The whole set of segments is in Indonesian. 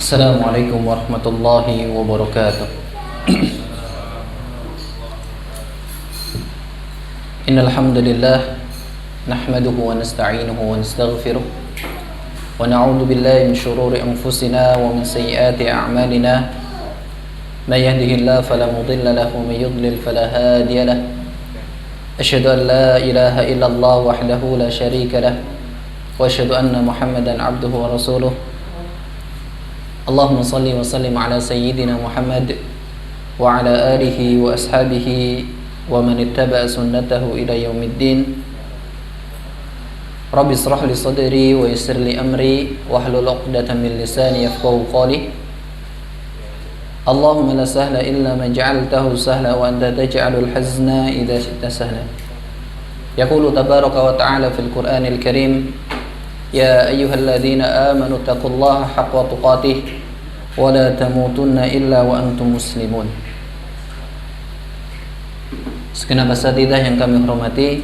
Assalamualaikum warahmatullahi wabarakatuh. Innal hamdalillah nahmaduhu wa nasta'inuhu wa nastaghfiruh wa na'udzu billahi min shururi anfusina wa min sayyiati a'malina. May yahdihillahu fala mudilla lahu wa may yudlil fala hadiya lahu. Asyhadu an la ilaha illallah wahdahu la syarika lahu wa asyhadu anna Muhammadan 'abduhu wa rasuluh. Allahumma salli wa sallim ala sayyidina Muhammad wa ala alihi wa ashabihi wa man ittaba'a sunnatahu ila yaumiddin. Rabbi israh li sadri wa yassir li amri wahlul 'uqdatam min lisani yafqahu qawli. Allahumma la sahla illa ma ja'altahu sahla wa anta taj'alul hazna idza syi'ta sahla. Yaqulu tabaraka wa ta'ala fil Qur'anil Karim, ya ayyuhalladzina amanu taqullaha haqqa tuqatih wa la tamutunna illa wa antum muslimun. Segenap asatidzah yang kami hormati,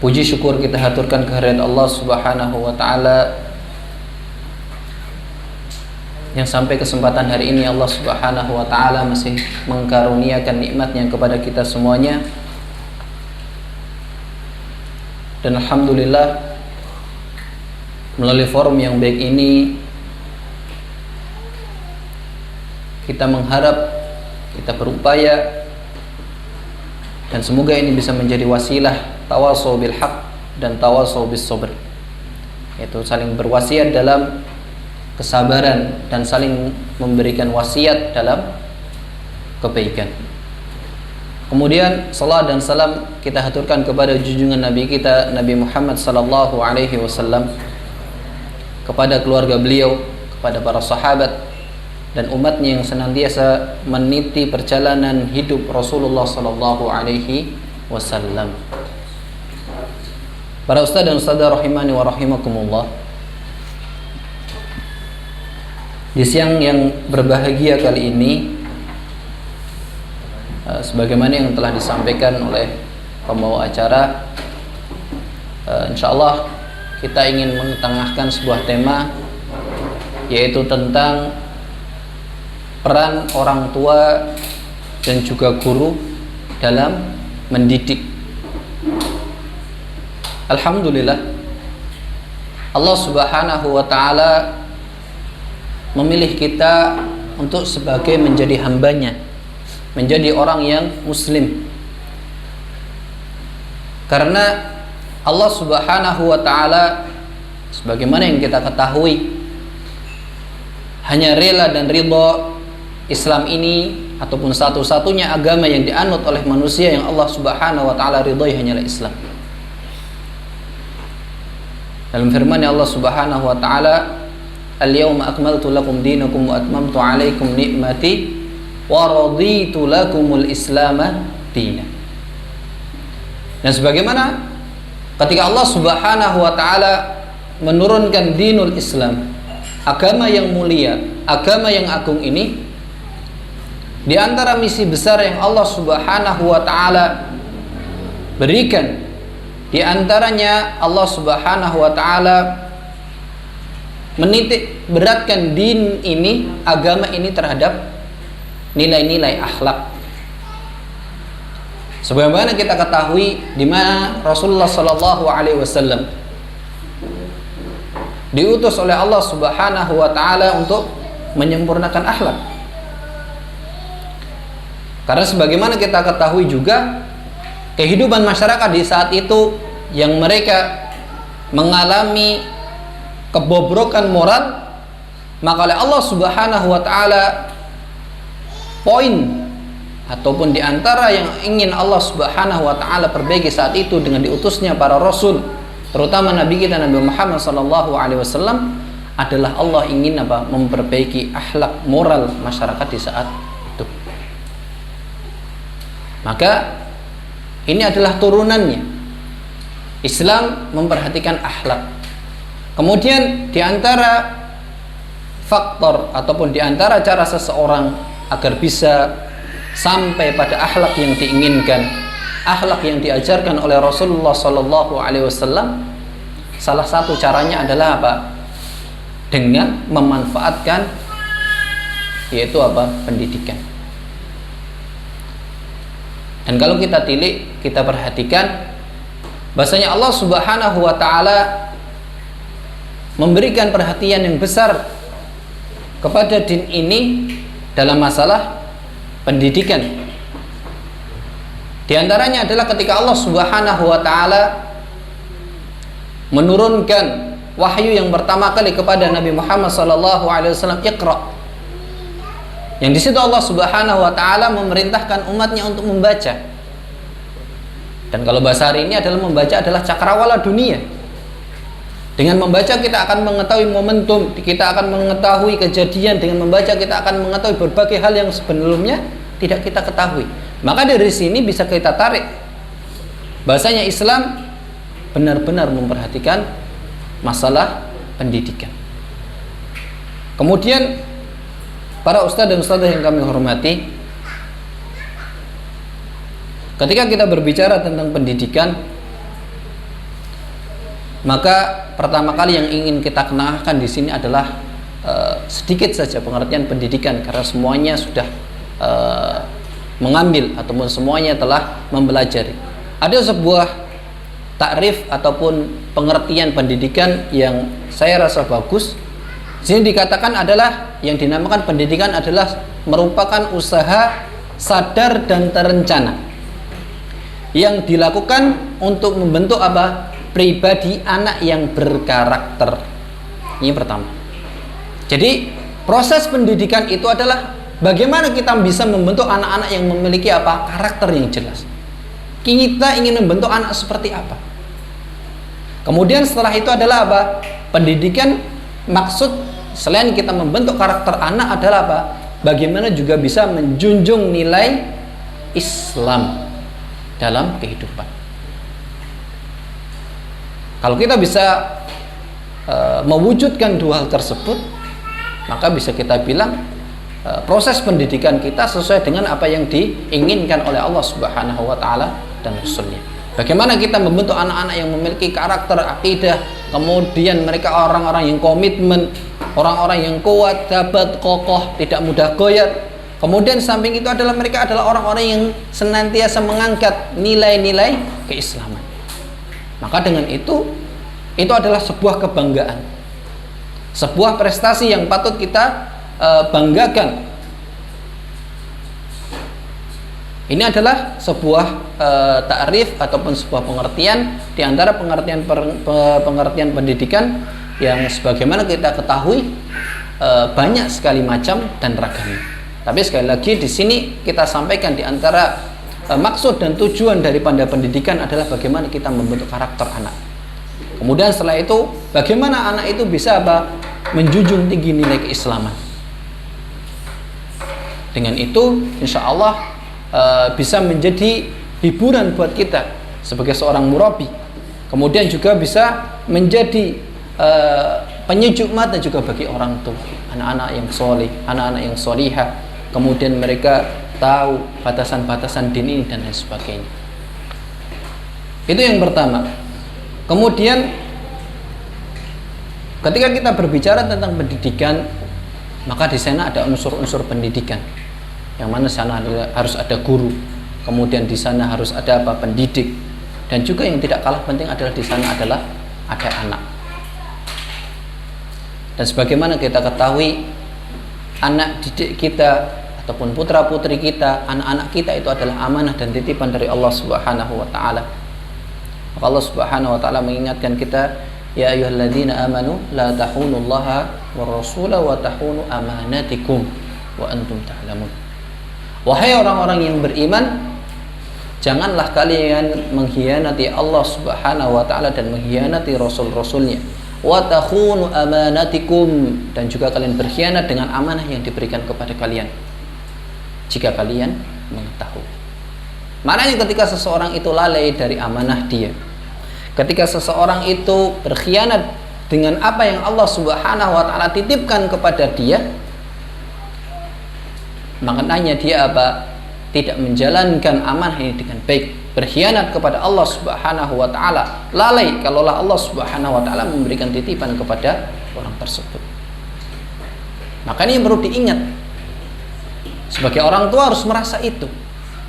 puji syukur kita haturkan kehadirat Allah Subhanahu wa taala yang sampai kesempatan hari ini Allah Subhanahu wa taala masih mengkaruniakan nikmatnya kepada kita semuanya. Dan alhamdulillah melalui forum yang baik ini kita mengharap, kita berupaya, dan semoga ini bisa menjadi wasilah tawasau bil haq dan tawasau bis sabr, yaitu saling berwasiat dalam kesabaran dan saling memberikan wasiat dalam kebaikan. Kemudian salat dan salam kita haturkan kepada junjungan Nabi kita Nabi Muhammad sallallahu alaihi wasallam, kepada keluarga beliau, kepada para sahabat dan umatnya yang senantiasa meniti perjalanan hidup Rasulullah sallallahu alaihi wasallam. Para ustaz dan ustazah rahimani wa rahimakumullah, di siang yang berbahagia kali ini, sebagaimana yang telah disampaikan oleh pembawa acara, insyaallah kita ingin mengetengahkan sebuah tema, yaitu tentang peran orang tua dan juga guru dalam mendidik. Alhamdulillah, Allah Subhanahu wa taala memilih kita untuk sebagai menjadi hambanya, menjadi orang yang muslim. Karena Allah Subhanahu wa taala, sebagaimana yang kita ketahui, hanya rela dan ridha Islam ini ataupun satu-satunya agama yang dianut oleh manusia yang Allah Subhanahu wa taala ridhai hanyalah Islam. Dalam firman Allah Subhanahu wa taala, al-yawma akmaltu lakum dinakum wa atmamtu alaikum ni'mati wa raditu lakumul islama dinan. Dan sebagaimana ketika Allah Subhanahu wa taala menurunkan dinul Islam, agama yang mulia, agama yang agung ini, di antara misi besar yang Allah Subhanahu wa taala berikan, di antaranya Allah Subhanahu wa taala menitik beratkan din ini, agama ini terhadap nilai-nilai akhlak. Sebagaimana kita ketahui, di mana Rasulullah sallallahu alaihi wasallam diutus oleh Allah Subhanahu wa taala untuk menyempurnakan akhlak. Karena sebagaimana kita ketahui juga, kehidupan masyarakat di saat itu yang mereka mengalami kebobrokan moral, maka oleh Allah Subhanahu wa taala poin ataupun di antara yang ingin Allah Subhanahu wa taala perbaiki saat itu dengan diutusnya para rasul, terutama nabi kita Nabi Muhammad sallallahu alaihi wasallam, adalah Allah ingin memperbaiki akhlak moral masyarakat di saat itu. Maka ini adalah turunannya. Islam memperhatikan akhlak. Kemudian di antara faktor ataupun di antara cara seseorang agar bisa sampai pada akhlak yang diinginkan, akhlak yang diajarkan oleh Rasulullah sallallahu alaihi wasallam, salah satu caranya adalah apa? dengan memanfaatkan yaitu apa? Pendidikan. Dan kalau kita tilik, kita perhatikan bahasanya Allah Subhanahu wa taala memberikan perhatian yang besar kepada din ini dalam masalah pendidikan. Di antaranya adalah ketika Allah Subhanahu wa taala menurunkan wahyu yang pertama kali kepada Nabi Muhammad sallallahu alaihi wasallam, Iqra. Yang di situ Allah Subhanahu wa taala memerintahkan umatnya untuk membaca. Dan kalau bahasa hari ini adalah membaca adalah cakrawala dunia. Dengan membaca kita akan mengetahui momentum, kita akan mengetahui kejadian. Dengan membaca kita akan mengetahui berbagai hal yang sebelumnya tidak kita ketahui. Maka dari sini bisa kita tarik bahasanya Islam benar-benar memperhatikan masalah pendidikan. Kemudian para ustadz dan ustadzah yang kami hormati, ketika kita berbicara tentang pendidikan, maka pertama kali yang ingin kita kenalkan di sini adalah sedikit saja pengertian pendidikan, karena semuanya sudah mengambil ataupun semuanya telah mempelajari. Ada sebuah takrif ataupun pengertian pendidikan yang saya rasa bagus. Di sini dikatakan adalah yang dinamakan pendidikan adalah merupakan usaha sadar dan terencana yang dilakukan untuk membentuk apa? Pribadi anak yang berkarakter. Ini pertama. Jadi proses pendidikan itu adalah bagaimana kita bisa membentuk anak-anak yang memiliki apa? Karakter yang jelas. Kita ingin membentuk anak seperti apa? Kemudian setelah itu adalah apa? Pendidikan, maksud selain kita membentuk karakter anak adalah apa? Bagaimana juga bisa menjunjung nilai Islam dalam kehidupan. Kalau kita bisa mewujudkan dua hal tersebut, maka bisa kita bilang proses pendidikan kita sesuai dengan apa yang diinginkan oleh Allah Subhanahu wa taala dan Rasulnya. Bagaimana kita membentuk anak-anak yang memiliki karakter, akidah, kemudian mereka orang-orang yang komitmen, orang-orang yang kuat, dapat, kokoh, tidak mudah goyah. Kemudian samping itu adalah mereka adalah orang-orang yang senantiasa mengangkat nilai-nilai keislaman. Maka dengan itu adalah sebuah kebanggaan, sebuah prestasi yang patut kita banggakan. Ini adalah sebuah takrif ataupun sebuah pengertian di antara pengertian pendidikan yang sebagaimana kita ketahui banyak sekali macam dan ragamnya. Tapi sekali lagi di sini kita sampaikan di antara maksud dan tujuan daripada pendidikan adalah bagaimana kita membentuk karakter anak. Kemudian setelah itu bagaimana anak itu bisa apa? Menjunjung tinggi nilai keislaman. Dengan itu insya Allah bisa menjadi hiburan buat kita sebagai seorang murabi. Kemudian juga bisa menjadi penyejuk mata juga bagi orang tua, anak-anak yang soleh, anak-anak yang solihah. Kemudian mereka tahu batasan-batasan din ini dan lain sebagainya. Itu yang pertama. Kemudian ketika kita berbicara tentang pendidikan, maka di sana ada unsur-unsur pendidikan. Yang mana sana harus ada guru, kemudian di sana harus ada apa? Pendidik. Dan juga yang tidak kalah penting adalah di sana adalah ada anak. Dan sebagaimana kita ketahui, anak didik kita ataupun putra-putri kita, anak-anak kita itu adalah amanah dan titipan dari Allah Subhanahu wa taala. Maka Allah Subhanahu wa taala mengingatkan kita, ya ayyuhalladzina amanu la tahunullaha war rasula wa tahunu amanatikum wa antum ta'lamun. Wahai orang-orang yang beriman, janganlah kalian mengkhianati Allah Subhanahu wa taala dan mengkhianati rasul-rasulnya. Wa takhunu amanatikum, dan juga kalian berkhianat dengan amanah yang diberikan kepada kalian. Jika kalian mengetahui. Maknanya ketika seseorang itu lalai dari amanah dia, ketika seseorang itu berkhianat dengan apa yang Allah Subhanahu wa taala titipkan kepada dia, maknanya dia apa? Tidak menjalankan amanah ini dengan baik, berkhianat kepada Allah Subhanahu wa taala, lalai kalaulah Allah Subhanahu wa taala memberikan titipan kepada orang tersebut. Maka ini yang perlu diingat. Sebagai orang tua harus merasa itu.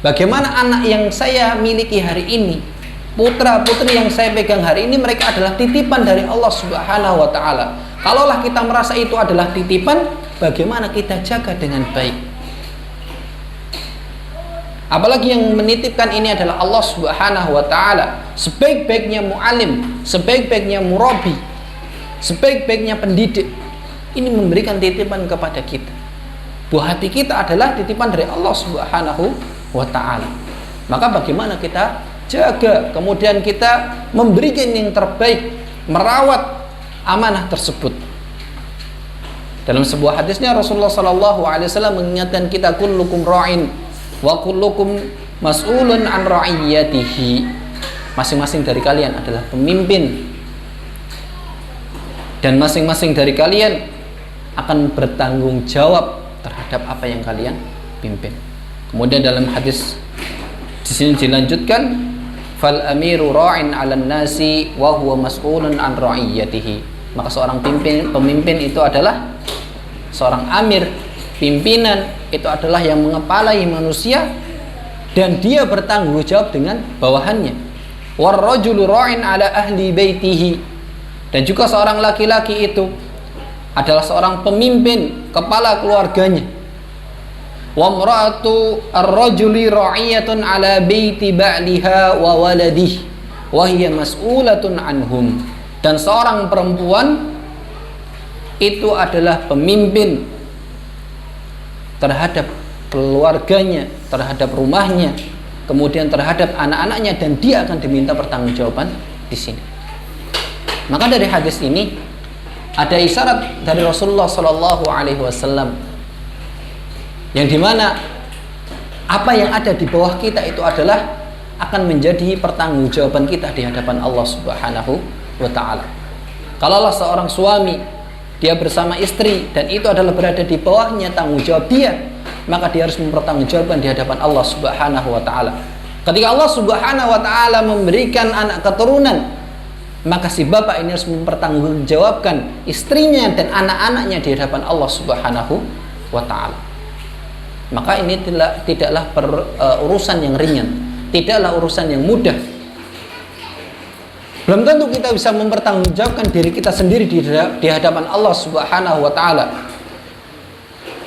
Bagaimana anak yang saya miliki hari ini, putra putri yang saya pegang hari ini, mereka adalah titipan dari Allah Subhanahu wa ta'ala. Kalaulah kita merasa itu adalah titipan, bagaimana kita jaga dengan baik. Apalagi yang menitipkan ini adalah Allah Subhanahu wa ta'ala. Sebaik-baiknya mu'alim, sebaik-baiknya murabi, sebaik-baiknya pendidik, ini memberikan titipan kepada kita. Buah hati kita adalah titipan dari Allah Subhanahu wa ta'ala. Maka bagaimana kita jaga, kemudian kita memberikan yang terbaik, merawat amanah tersebut. Dalam sebuah hadisnya Rasulullah SAW mengingatkan kita, kullukum ra'in wa kullukum mas'ulun an ra'iyatihi. Masing-masing dari kalian adalah pemimpin, dan masing-masing dari kalian akan bertanggung jawab terhadap apa yang kalian pimpin. Kemudian dalam hadis di sini dilanjutkan, fal amiru ra'in 'alan nasi wa huwa mas'ulun an ra'iyatihi. Maka seorang pemimpin itu adalah seorang amir, pimpinan itu adalah yang mengepalai manusia dan dia bertanggung jawab dengan bawahannya. War rajulu ra'in 'ala ahli baitihi. Dan juga seorang laki-laki itu adalah seorang pemimpin, kepala keluarganya. Wa imra'atu ar-rajuli ra'iyatun 'ala baiti ba'liha wa waladihi wa hiya mas'ulatun anhum. Dan seorang perempuan itu adalah pemimpin terhadap keluarganya, terhadap rumahnya, kemudian terhadap anak-anaknya, dan dia akan diminta pertanggungjawaban di sini. Maka dari hadis ini ada isyarat dari Rasulullah Shallallahu Alaihi Wasallam yang dimana apa yang ada di bawah kita itu adalah akan menjadi pertanggungjawaban kita di hadapan Allah Subhanahu wa ta'ala. Kalaulah seorang suami dia bersama istri dan itu adalah berada di bawahnya tanggung jawab dia, maka dia harus mempertanggungjawabkan di hadapan Allah Subhanahu wa ta'ala. Ketika Allah Subhanahu wa ta'ala memberikan anak keturunan, maka si bapak ini harus mempertanggungjawabkan istrinya dan anak-anaknya di hadapan Allah Subhanahu wa ta'ala. Maka ini tidaklah urusan yang ringan, tidaklah urusan yang mudah. Belum tentu kita bisa mempertanggungjawabkan diri kita sendiri di hadapan Allah Subhanahu wa ta'ala.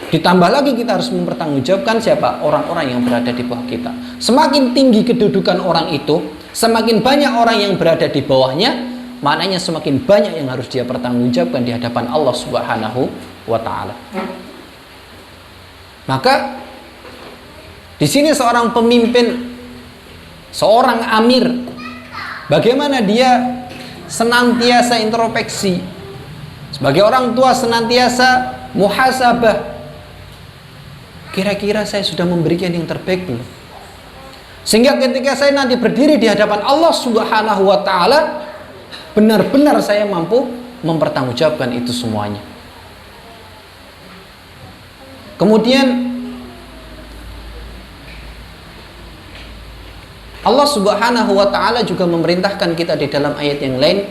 Ditambah lagi kita harus mempertanggungjawabkan siapa? Orang-orang yang berada di bawah kita. Semakin tinggi kedudukan orang itu, semakin banyak orang yang berada di bawahnya, maknanya semakin banyak yang harus dia pertanggungjawabkan di hadapan Allah Subhanahu wa ta'ala. Maka di sini seorang pemimpin, seorang amir, bagaimana dia senantiasa introspeksi. Sebagai orang tua senantiasa muhasabah. Kira-kira saya sudah memberikan yang terbaik belum? Sehingga ketika saya nanti berdiri di hadapan Allah Subhanahu wa ta'ala, benar-benar saya mampu mempertanggungjawabkan itu semuanya. Kemudian Allah Subhanahu wa ta'ala juga memerintahkan kita di dalam ayat yang lain,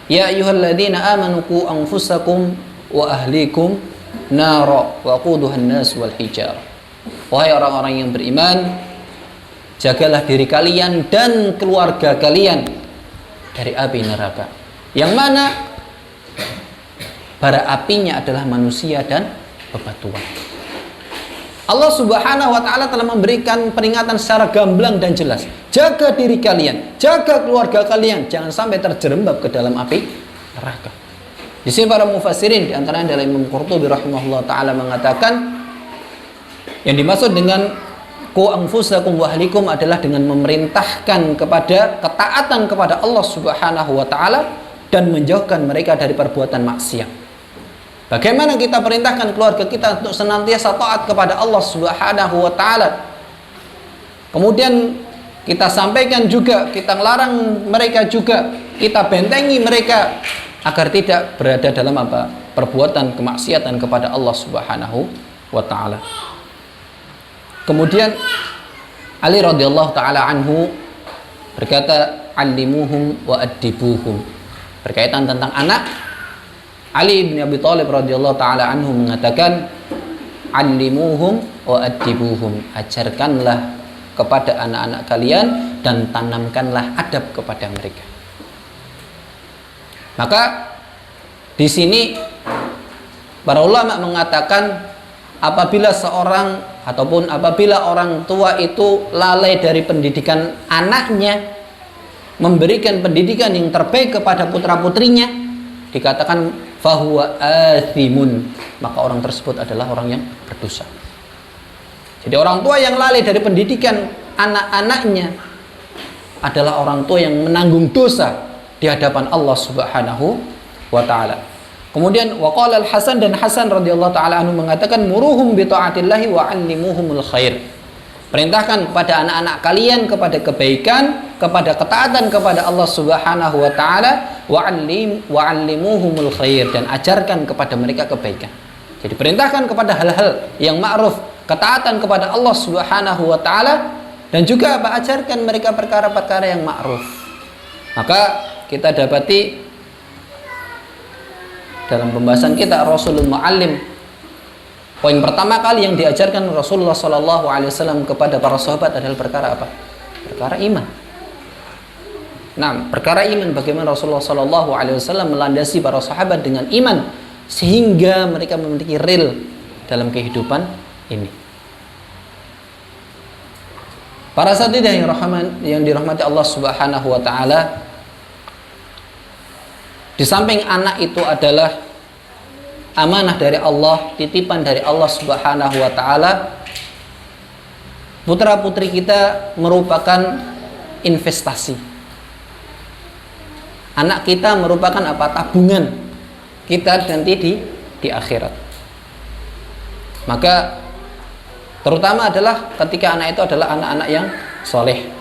ya ayyuhalladzina amanu qu anfusakum wa ahlikum nara wa quduhan nas wal hijar. Wahai orang-orang yang beriman, jagalah diri kalian dan keluarga kalian dari api neraka, yang mana bara apinya adalah manusia dan bebatuan. Allah Subhanahu wa ta'ala telah memberikan peringatan secara gamblang dan jelas. Jaga diri kalian, jaga keluarga kalian, jangan sampai terjerembab ke dalam api neraka. Di sini para mufassirin, di antaranya adalah Imam Qurtubi rahimahullah ta'ala mengatakan, yang dimaksud dengan qu anfusakum wa ahlikum adalah dengan memerintahkan kepada ketaatan kepada Allah Subhanahu wa ta'ala dan menjauhkan mereka dari perbuatan maksiat. Bagaimana kita perintahkan keluarga kita untuk senantiasa taat kepada Allah Subhanahu wa ta'ala. Kemudian kita sampaikan juga, kita melarang mereka juga, kita bentengi mereka agar tidak berada dalam perbuatan kemaksiatan kepada Allah Subhanahu wa ta'ala. Kemudian Ali radhiyallahu ta'ala anhu berkata, allimuhum wa addibuhum. Berkaitan tentang anak, Ali bin Abi Thalib radhiyallahu taala anhu mengatakan, "Allimuhum wa addibuhum." Ajarkanlah kepada anak-anak kalian dan tanamkanlah adab kepada mereka. Maka di sini para ulama mengatakan apabila seorang ataupun apabila orang tua itu lalai dari pendidikan anaknya, memberikan pendidikan yang terbaik kepada putra-putrinya, dikatakan fahuwa athimun, maka orang tersebut adalah orang yang berdosa. Jadi orang tua yang lalai dari pendidikan anak-anaknya adalah orang tua yang menanggung dosa di hadapan Allah Subhanahu wa taala. Kemudian waqala Al-Hasan, dan Hasan radhiyallahu taala anhu mengatakan, muruhum bi taatillahi wa 'allimuhumul khair. Perintahkan kepada anak-anak kalian kepada kebaikan, kepada ketaatan kepada Allah Subhanahu wa taala, wa 'allimuhumul khair, dan ajarkan kepada mereka kebaikan. Jadi perintahkan kepada hal-hal yang ma'ruf, ketaatan kepada Allah Subhanahu wa taala, dan juga ajarkan mereka perkara-perkara yang ma'ruf. Maka kita dapati dalam pembahasan kita Rasulul Muallim, poin pertama kali yang diajarkan Rasulullah SAW kepada para sahabat adalah perkara apa? Perkara iman. Nah, perkara iman, bagaimana Rasulullah SAW melandasi para sahabat dengan iman sehingga mereka memiliki real dalam kehidupan ini. Para satidah yang dirahmati Allah Subhanahu wa taala, di samping anak itu adalah amanah dari Allah, titipan dari Allah Subhanahu wa taala, putra-putri kita merupakan investasi. Anak kita merupakan apa? Tabungan kita nanti di akhirat. Maka terutama adalah ketika anak itu adalah anak-anak yang soleh.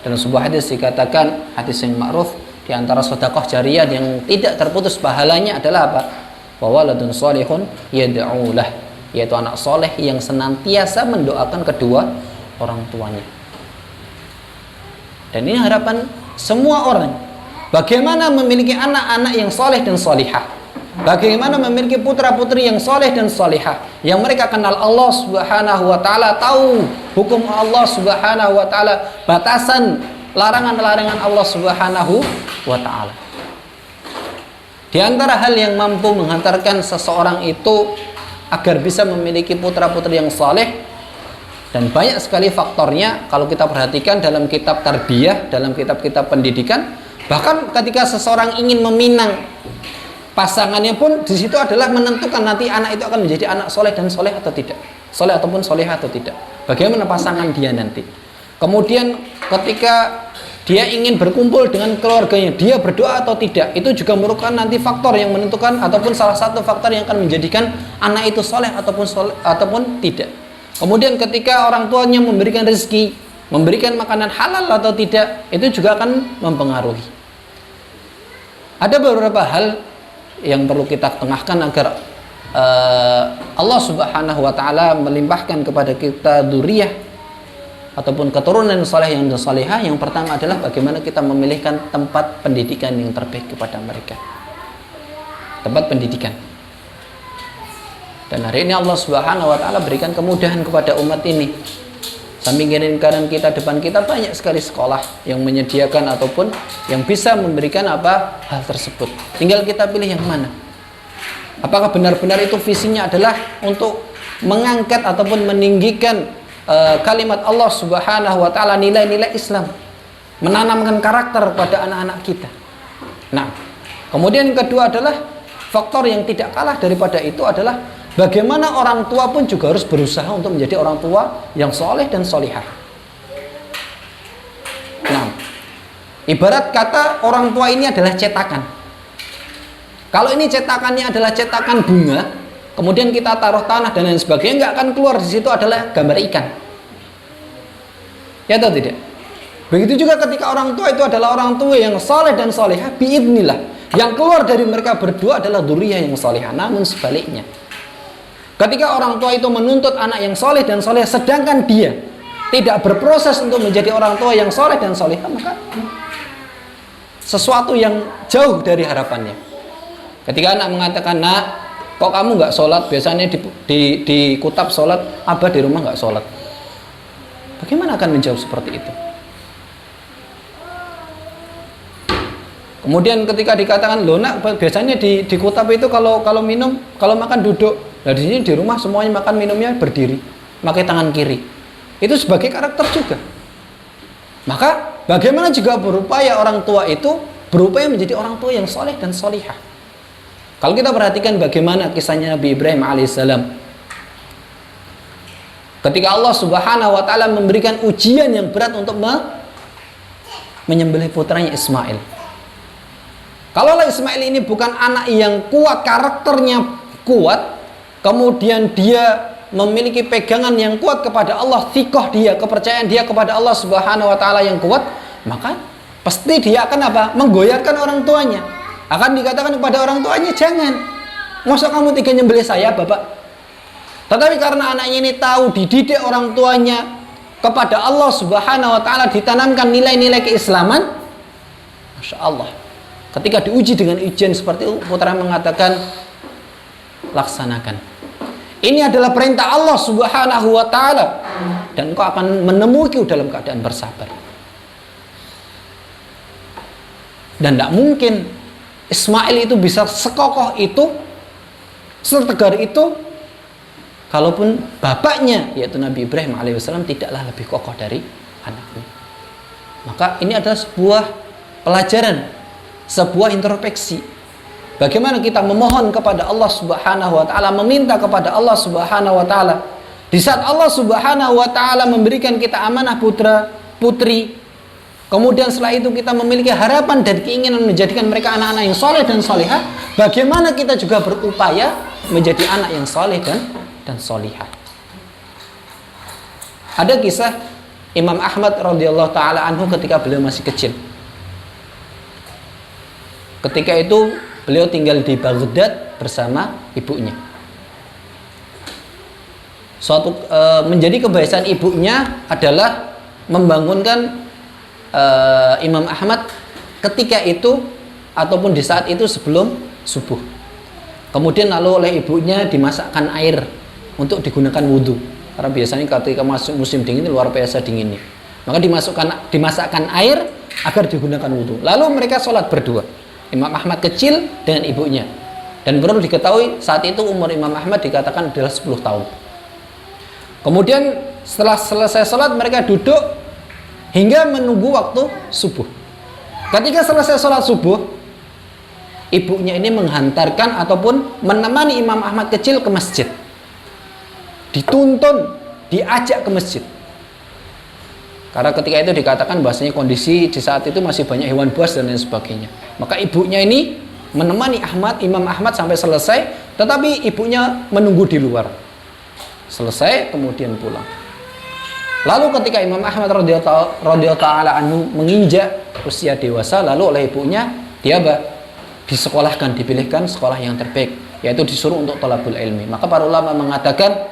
Dalam sebuah hadis dikatakan, hadis yang ma'ruf, di antara sedekah jariyah yang tidak terputus pahalanya adalah apa? Wa waladun shalihun yad'u lah, yaitu anak soleh yang senantiasa mendoakan kedua orang tuanya. Dan ini harapan semua orang. Bagaimana memiliki anak-anak yang soleh dan solihah, bagaimana memiliki putra-putri yang soleh dan solihah, yang mereka kenal Allah Subhanahu wa taala, tahu hukum Allah Subhanahu wa taala, batasan larangan-larangan Allah Subhanahu wa taala. Di antara hal yang mampu menghantarkan seseorang itu agar bisa memiliki putra-putri yang saleh, dan banyak sekali faktornya kalau kita perhatikan dalam kitab tarbiyah, dalam kitab-kitab pendidikan, bahkan ketika seseorang ingin meminang pasangannya pun di situ adalah menentukan nanti anak itu akan menjadi anak soleh dan soleh atau tidak, soleh ataupun soleh atau tidak, bagaimana pasangan dia nanti. Kemudian ketika dia ingin berkumpul dengan keluarganya, dia berdoa atau tidak, itu juga merupakan nanti faktor yang menentukan ataupun salah satu faktor yang akan menjadikan anak itu soleh ataupun tidak. Kemudian ketika orang tuanya memberikan rezeki, memberikan makanan halal atau tidak, itu juga akan mempengaruhi. Ada beberapa hal yang perlu kita tengahkan agar Allah Subhanahu wa taala melimpahkan kepada kita dzurriyyah ataupun keturunan saleh yang salihah. Yang pertama adalah bagaimana kita memilihkan tempat pendidikan yang terbaik kepada mereka. Tempat pendidikan. Dan hari ini Allah Subhanahu wa taala berikan kemudahan kepada umat ini. Samping kanan kita, depan kita banyak sekali sekolah yang menyediakan ataupun yang bisa memberikan apa hal tersebut. Tinggal kita pilih yang mana. Apakah benar-benar itu visinya adalah untuk mengangkat ataupun meninggikan kalimat Allah Subhanahu wa taala, nilai-nilai Islam, menanamkan karakter pada anak-anak kita. Nah, kemudian yang kedua adalah faktor yang tidak kalah daripada itu adalah bagaimana orang tua pun juga harus berusaha untuk menjadi orang tua yang soleh dan solihah. Nah, ibarat kata orang tua ini adalah cetakan. Kalau ini cetakannya adalah cetakan bunga, kemudian kita taruh tanah dan lain sebagainya, nggak akan keluar di situ adalah gambar ikan. Ya atau tidak? Begitu juga ketika orang tua itu adalah orang tua yang soleh dan solihah, biidnillah. Yang keluar dari mereka berdua adalah dzurriyyah yang solihah. Namun sebaliknya, ketika orang tua itu menuntut anak yang soleh dan soleh, sedangkan dia tidak berproses untuk menjadi orang tua yang soleh dan solehah, maka sesuatu yang jauh dari harapannya. Ketika anak mengatakan, "Nak, kok kamu nggak sholat? Biasanya di kutab sholat, abah di rumah nggak sholat." Bagaimana akan menjawab seperti itu? Kemudian ketika dikatakan, "Loh nak, biasanya di kutab itu kalau minum, kalau makan duduk. Nah di sini di rumah semuanya makan minumnya berdiri, pakai tangan kiri." Itu sebagai karakter juga. Maka bagaimana juga berupaya orang tua itu berupaya menjadi orang tua yang soleh dan solihah. Kalau kita perhatikan bagaimana kisahnya Nabi Ibrahim alaihissalam, ketika Allah Subhanahu wa taala memberikan ujian yang berat untuk menyembelih putranya Ismail. Kalau Ismail ini bukan anak yang kuat, karakternya kuat, kemudian dia memiliki pegangan yang kuat kepada Allah, thiqah dia, kepercayaan dia kepada Allah Subhanahu wa taala yang kuat, maka pasti dia akan apa? Menggoyahkan orang tuanya. Akan dikatakan kepada orang tuanya, "Jangan. Masa kamu tega nyembelih saya, Bapak?" Tetapi karena anaknya ini tahu, dididik orang tuanya kepada Allah Subhanahu wa taala, ditanamkan nilai-nilai keislaman, Masya Allah. Ketika diuji dengan ujian seperti itu, putra mengatakan, "Laksanakan. Ini adalah perintah Allah Subhanahu wa taala dan engkau akan menemuiku dalam keadaan bersabar." Dan tidak mungkin Ismail itu bisa sekokoh itu, setegar itu, kalaupun bapaknya yaitu Nabi Ibrahim alaihissalam tidaklah lebih kokoh dari anaknya. Maka ini adalah sebuah pelajaran, sebuah introspeksi. Bagaimana kita memohon kepada Allah Subhanahu wa taala, meminta kepada Allah Subhanahu wa taala. Di saat Allah Subhanahu wa taala memberikan kita amanah putra, putri, kemudian setelah itu kita memiliki harapan dan keinginan menjadikan mereka anak-anak yang soleh dan solihah, bagaimana kita juga berupaya menjadi anak yang soleh dan solihah. Ada kisah Imam Ahmad radhiyallahu taala anhu ketika beliau masih kecil. Ketika itu beliau tinggal di Baghdad bersama ibunya. Menjadi kebiasaan ibunya adalah membangunkan Imam Ahmad ketika itu ataupun di saat itu sebelum subuh. Kemudian lalu oleh ibunya dimasakkan air untuk digunakan wudhu. Karena biasanya ketika masuk musim dingin luar biasa dinginnya. Maka dimasakkan air agar digunakan wudhu. Lalu mereka sholat berdua. Imam Ahmad kecil dengan ibunya. Dan perlu diketahui saat itu umur Imam Ahmad dikatakan adalah 10 tahun. Kemudian setelah selesai sholat mereka duduk hingga menunggu waktu subuh. Ketika selesai sholat subuh, ibunya ini menghantarkan ataupun menemani Imam Ahmad kecil ke masjid. Dituntun, diajak ke masjid. Karena ketika itu dikatakan bahwasanya kondisi di saat itu masih banyak hewan buas dan lain sebagainya. Maka ibunya ini menemani Imam Ahmad sampai selesai, tetapi ibunya menunggu di luar. Selesai kemudian pulang. Lalu ketika Imam Ahmad radhiyallahu taala anhu menginjak usia dewasa, lalu oleh ibunya dia disekolahkan, dipilihkan sekolah yang terbaik, yaitu disuruh untuk thalabul ilmi. Maka para ulama mengatakan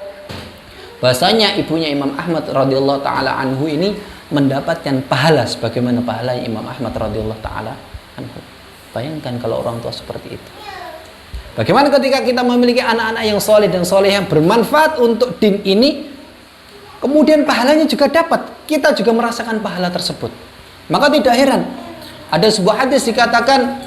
bahasanya ibunya Imam Ahmad radhiyallahu taala anhu ini mendapatkan pahala sebagaimana pahala Imam Ahmad radhiyallahu taala anhu. Bayangkan kalau orang tua seperti itu. Bagaimana ketika kita memiliki anak-anak yang soleh dan soleh yang bermanfaat untuk din ini, kemudian pahalanya juga dapat, kita juga merasakan pahala tersebut. Maka tidak heran ada sebuah hadis dikatakan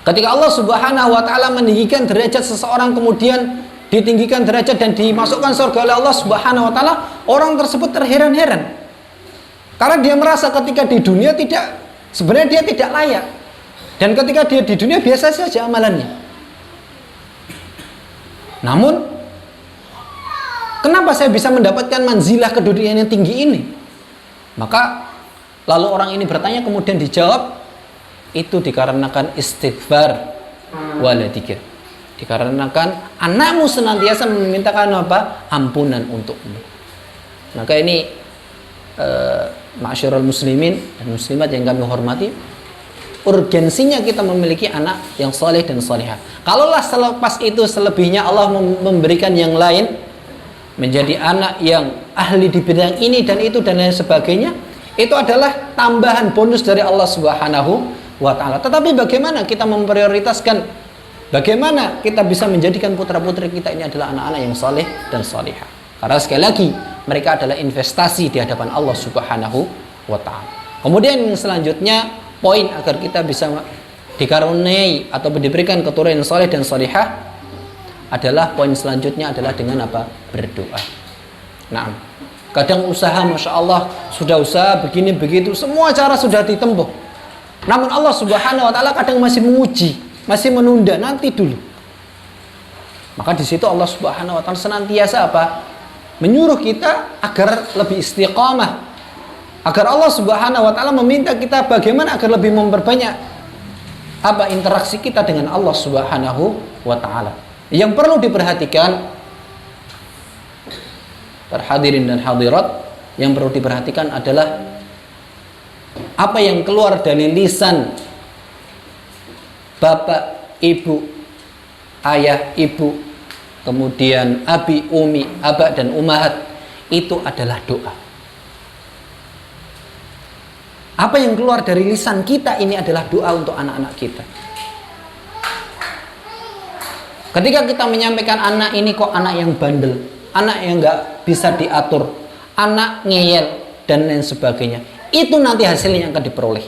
ketika Allah Subhanahu wa taala meninggikan derajat seseorang, kemudian ditinggikan derajat dan dimasukkan surga oleh Allah Subhanahu wa taala, orang tersebut terheran-heran. Karena dia merasa ketika di dunia sebenarnya dia tidak layak. Dan ketika dia di dunia biasa saja amalannya. Namun kenapa saya bisa mendapatkan manzilah kedudukan yang tinggi ini? Maka lalu orang ini bertanya, kemudian dijawab, itu dikarenakan istighfar waladika. Dikarenakan anakmu senantiasa memintakan apa? Ampunan untukmu. Maka ini ma'asyiral muslimin dan muslimat yang kami hormati, urgensinya kita memiliki anak yang soleh dan solehah. Kalaulah selepas itu selebihnya Allah memberikan yang lain, menjadi anak yang ahli di bidang ini dan itu dan lain sebagainya, itu adalah tambahan bonus dari Allah Subhanahu wa taala. Tetapi bagaimana kita memprioritaskan Bagaimana kita bisa menjadikan putra-putri kita ini adalah anak-anak yang saleh dan salihah? Karena sekali lagi mereka adalah investasi di hadapan Allah Subhanahu wa taala. Kemudian yang selanjutnya, poin agar kita bisa dikaruniai atau diberikan keturunan yang saleh dan salihah adalah poin selanjutnya adalah dengan apa? Berdoa. Nah, kadang usaha Masya Allah, sudah usaha begini begitu, semua cara sudah ditempuh, namun Allah Subhanahu wa taala kadang masih menguji, masih menunda, nanti dulu. Maka di situ Allah Subhanahu wa taala senantiasa apa? Menyuruh kita agar lebih istiqamah, agar Allah Subhanahu wa taala meminta kita bagaimana agar lebih memperbanyak apa? Interaksi kita dengan Allah Subhanahu wa taala. Yang perlu diperhatikan para hadirin dan hadirat, yang perlu diperhatikan adalah apa yang keluar dari lisan bapak, ibu, ayah, ibu, kemudian abi, umi, aba dan umahat, itu adalah doa. Apa yang keluar dari lisan kita ini adalah doa untuk anak-anak kita. Ketika kita menyampaikan anak ini kok anak yang bandel, anak yang nggak bisa diatur, anak ngeyel dan lain sebagainya, itu nanti hasilnya yang akan diperoleh.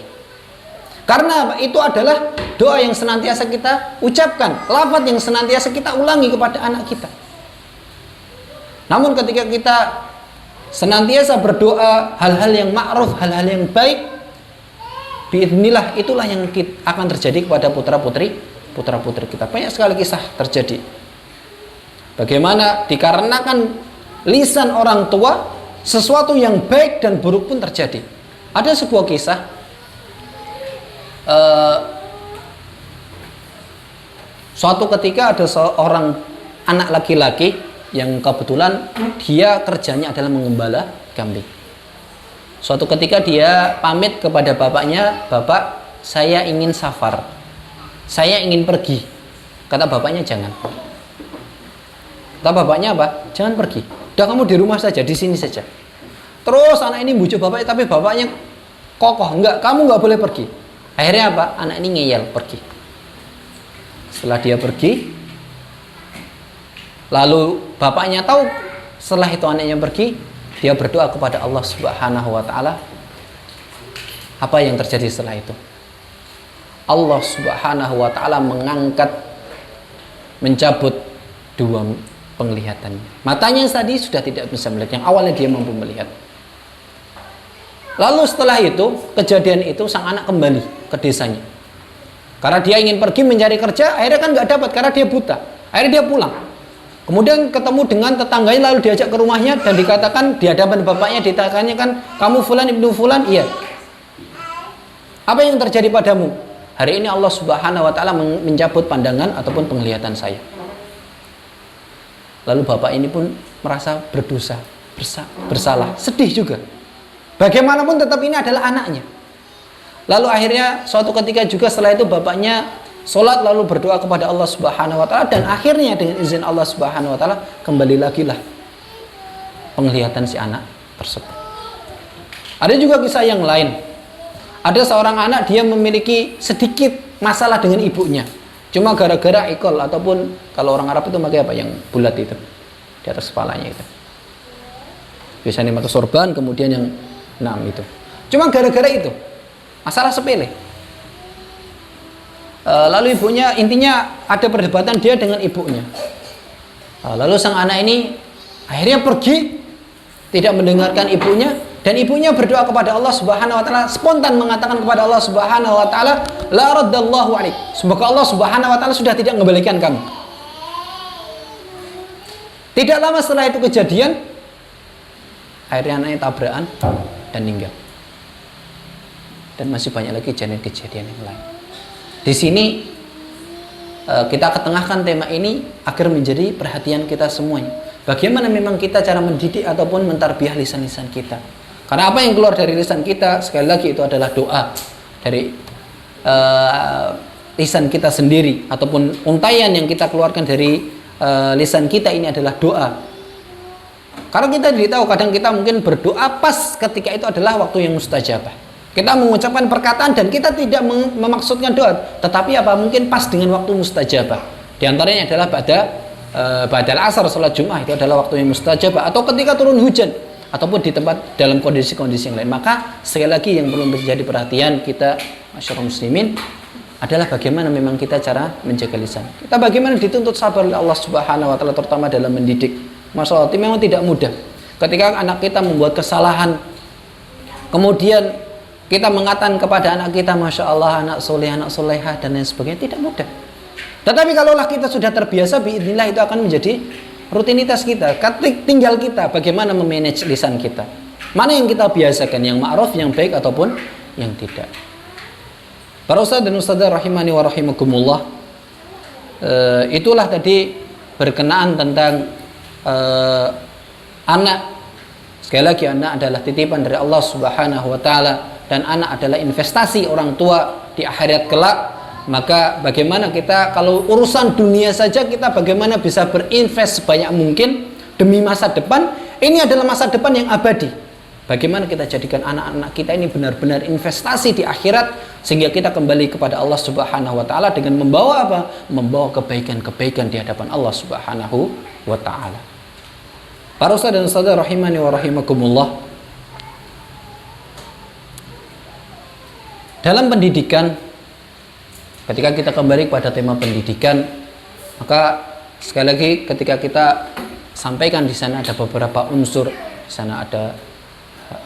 Karena itu adalah doa yang senantiasa kita ucapkan, lafaz yang senantiasa kita ulangi kepada anak kita. Namun ketika kita senantiasa berdoa hal-hal yang ma'ruf, hal-hal yang baik, biidznillah itulah yang akan terjadi kepada putra-putri kita. Banyak sekali kisah terjadi. Bagaimana dikarenakan lisan orang tua, sesuatu yang baik dan buruk pun terjadi. Ada sebuah kisah, suatu ketika ada seorang anak laki-laki yang kebetulan dia kerjanya adalah mengembala kambing. Suatu ketika dia pamit kepada bapaknya, "Bapak, saya ingin safar, saya ingin pergi." Kata bapaknya, "Jangan." Kata bapaknya apa? "Jangan pergi. Udah kamu di rumah saja, di sini saja." Terus anak ini bujuk bapaknya, tapi bapaknya kokoh, "Enggak, kamu enggak boleh pergi." Akhirnya apa? Anak ini ngeyel, pergi. Setelah dia pergi, lalu bapaknya tahu, setelah itu anaknya pergi, dia berdoa kepada Allah Subhanahu wa taala. Apa yang terjadi setelah itu? Allah Subhanahu wa taala mencabut dua penglihatannya. Matanya tadi sudah tidak bisa melihat, yang awalnya dia mampu melihat. Lalu setelah itu, kejadian itu, sang anak kembali ke desanya. Karena dia ingin pergi mencari kerja, akhirnya kan nggak dapat karena dia buta. Akhirnya dia pulang. Kemudian ketemu dengan tetangganya, lalu diajak ke rumahnya dan dikatakan di hadapan bapaknya, ditanyakan, "Kamu fulan ibnu fulan?" "Iya." "Apa yang terjadi padamu?" "Hari ini Allah Subhanahu wa taala mencabut pandangan ataupun penglihatan saya." Lalu bapak ini pun merasa berdosa, bersalah, sedih juga. Bagaimanapun tetap ini adalah anaknya. Lalu akhirnya suatu ketika juga setelah itu bapaknya sholat lalu berdoa kepada Allah Subhanahu wa taala, dan akhirnya dengan izin Allah Subhanahu wa taala kembali lagi lah penglihatan si anak tersebut. Ada juga kisah yang lain. Ada seorang anak, dia memiliki sedikit masalah dengan ibunya. Cuma gara-gara ikol, ataupun kalau orang Arab itu pakai apa yang bulat itu di atas kepalanya itu. Biasanya pakai sorban, kemudian yang itu. Cuma gara-gara itu, masalah sepele. Lalu ibunya, intinya ada perdebatan dia dengan ibunya. Lalu sang anak ini akhirnya pergi, tidak mendengarkan ibunya, dan ibunya berdoa kepada Allah Subhanahu wa taala, spontan mengatakan kepada Allah Subhanahu wa taala, "La raddallahu alaik." Semoga Allah Subhanahu wa taala sudah tidak mengembalikan kamu. Tidak lama setelah itu kejadian, akhirnya anaknya tabrakan dan meninggal. Dan masih banyak lagi kejadian yang lain. Di sini kita ketengahkan tema ini agar menjadi perhatian kita semuanya. Bagaimana memang kita cara mendidik ataupun mentarbiyah lisan-lisan kita. Karena apa yang keluar dari lisan kita, sekali lagi itu adalah doa dari lisan kita sendiri, ataupun untayan yang kita keluarkan dari lisan kita ini adalah doa. Karena kita tidak tahu, kadang kita mungkin berdoa pas ketika itu adalah waktu yang mustajabah. Kita mengucapkan perkataan dan kita tidak memaksudkan doa, tetapi apa mungkin pas dengan waktu mustajabah. Di antaranya adalah ba'dal asar, salat Jumat itu adalah waktu yang mustajabah, atau ketika turun hujan, ataupun di tempat dalam kondisi-kondisi yang lain. Maka sekali lagi yang perlu menjadi perhatian kita masyarakat muslimin adalah bagaimana memang kita cara menjaga lisan. Kita bagaimana dituntut sabar oleh Allah Subhanahu wa taala, terutama dalam mendidik. Masya Allah, memang tidak mudah. Ketika anak kita membuat kesalahan, kemudian kita mengatakan kepada anak kita, Masya Allah, anak soleh, anak solehah, dan lain sebagainya, tidak mudah. Tetapi kalaulah kita sudah terbiasa, biidznillah itu akan menjadi rutinitas kita. Tinggal kita bagaimana memanage lisan kita. Mana yang kita biasakan, yang ma'ruf, yang baik, ataupun yang tidak. Para ustaz dan ustazah rahimani wa rahimakumullah, itulah tadi berkenaan tentang anak. Sekali lagi, anak adalah titipan dari Allah Subhanahu wa taala, dan anak adalah investasi orang tua di akhirat kelak. Maka bagaimana kita, kalau urusan dunia saja kita bagaimana bisa berinvest sebanyak mungkin demi masa depan. Ini adalah masa depan yang abadi. Bagaimana kita jadikan anak-anak kita ini benar-benar investasi di akhirat, sehingga kita kembali kepada Allah Subhanahu wa taala dengan membawa apa? Membawa kebaikan-kebaikan di hadapan Allah Subhanahu wa taala. Para ustaz dan ustazah rahimani wa rahimakumullah, dalam pendidikan, ketika kita kembali pada tema pendidikan, maka sekali lagi ketika kita sampaikan di sana ada beberapa unsur. Di sana ada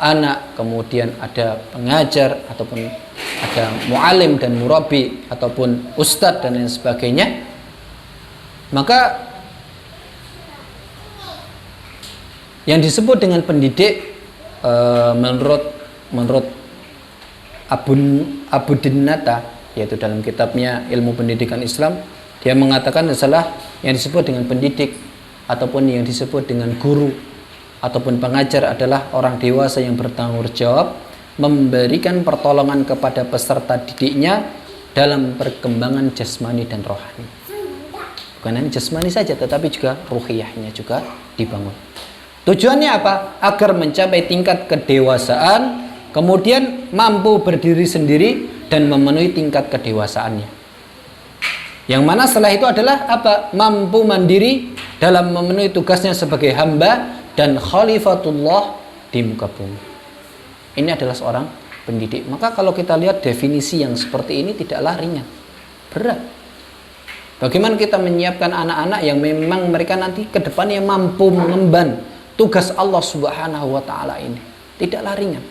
anak, kemudian ada pengajar, ataupun ada mu'alim dan murabi, ataupun ustadz dan lain sebagainya. Maka yang disebut dengan pendidik menurut Abu Dinnata, yaitu dalam kitabnya Ilmu Pendidikan Islam, dia mengatakan adalah yang disebut dengan pendidik ataupun yang disebut dengan guru ataupun pengajar adalah orang dewasa yang bertanggung jawab memberikan pertolongan kepada peserta didiknya dalam perkembangan jasmani dan rohani. Bukan hanya jasmani saja, tetapi juga ruhiyahnya juga dibangun. Tujuannya apa? Agar mencapai tingkat kedewasaan, kemudian mampu berdiri sendiri dan memenuhi tingkat kedewasaannya. Yang mana setelah itu adalah apa? Mampu mandiri dalam memenuhi tugasnya sebagai hamba dan khalifatullah di muka bumi. Ini adalah seorang pendidik. Maka kalau kita lihat definisi yang seperti ini tidaklah ringan, berat. Bagaimana kita menyiapkan anak-anak yang memang mereka nanti ke depannya mampu mengemban tugas Allah Subhanahu wa taala ini. Tidaklah ringan.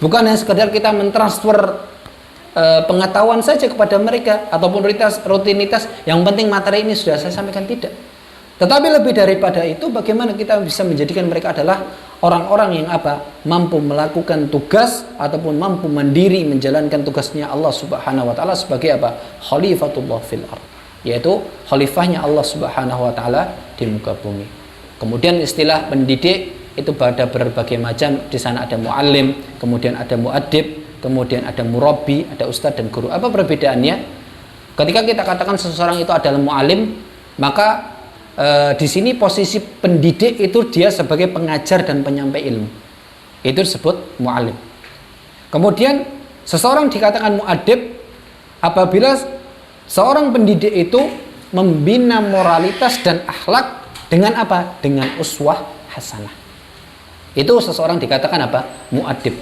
Bukan hanya sekedar kita mentransfer pengetahuan saja kepada mereka ataupun rutinitas, yang penting materi ini sudah saya sampaikan, tidak. Tetapi lebih daripada itu, bagaimana kita bisa menjadikan mereka adalah orang-orang yang apa? Mampu melakukan tugas ataupun mampu mandiri menjalankan tugasnya Allah Subhanahu wa taala sebagai apa? Khalifatullah fil ardh, yaitu khalifahnya Allah Subhanahu wa taala di muka bumi. Kemudian istilah pendidik itu ada berbagai macam. Di sana ada muallim, kemudian ada muadib, kemudian ada murabbi, ada ustadz dan guru. Apa perbedaannya? Ketika kita katakan seseorang itu adalah muallim, maka di sini posisi pendidik itu dia sebagai pengajar dan penyampai ilmu. Itu disebut muallim. Kemudian seseorang dikatakan muadib apabila seorang pendidik itu membina moralitas dan akhlak dengan apa? Dengan uswah hasanah. Itu seseorang dikatakan apa? Muadib.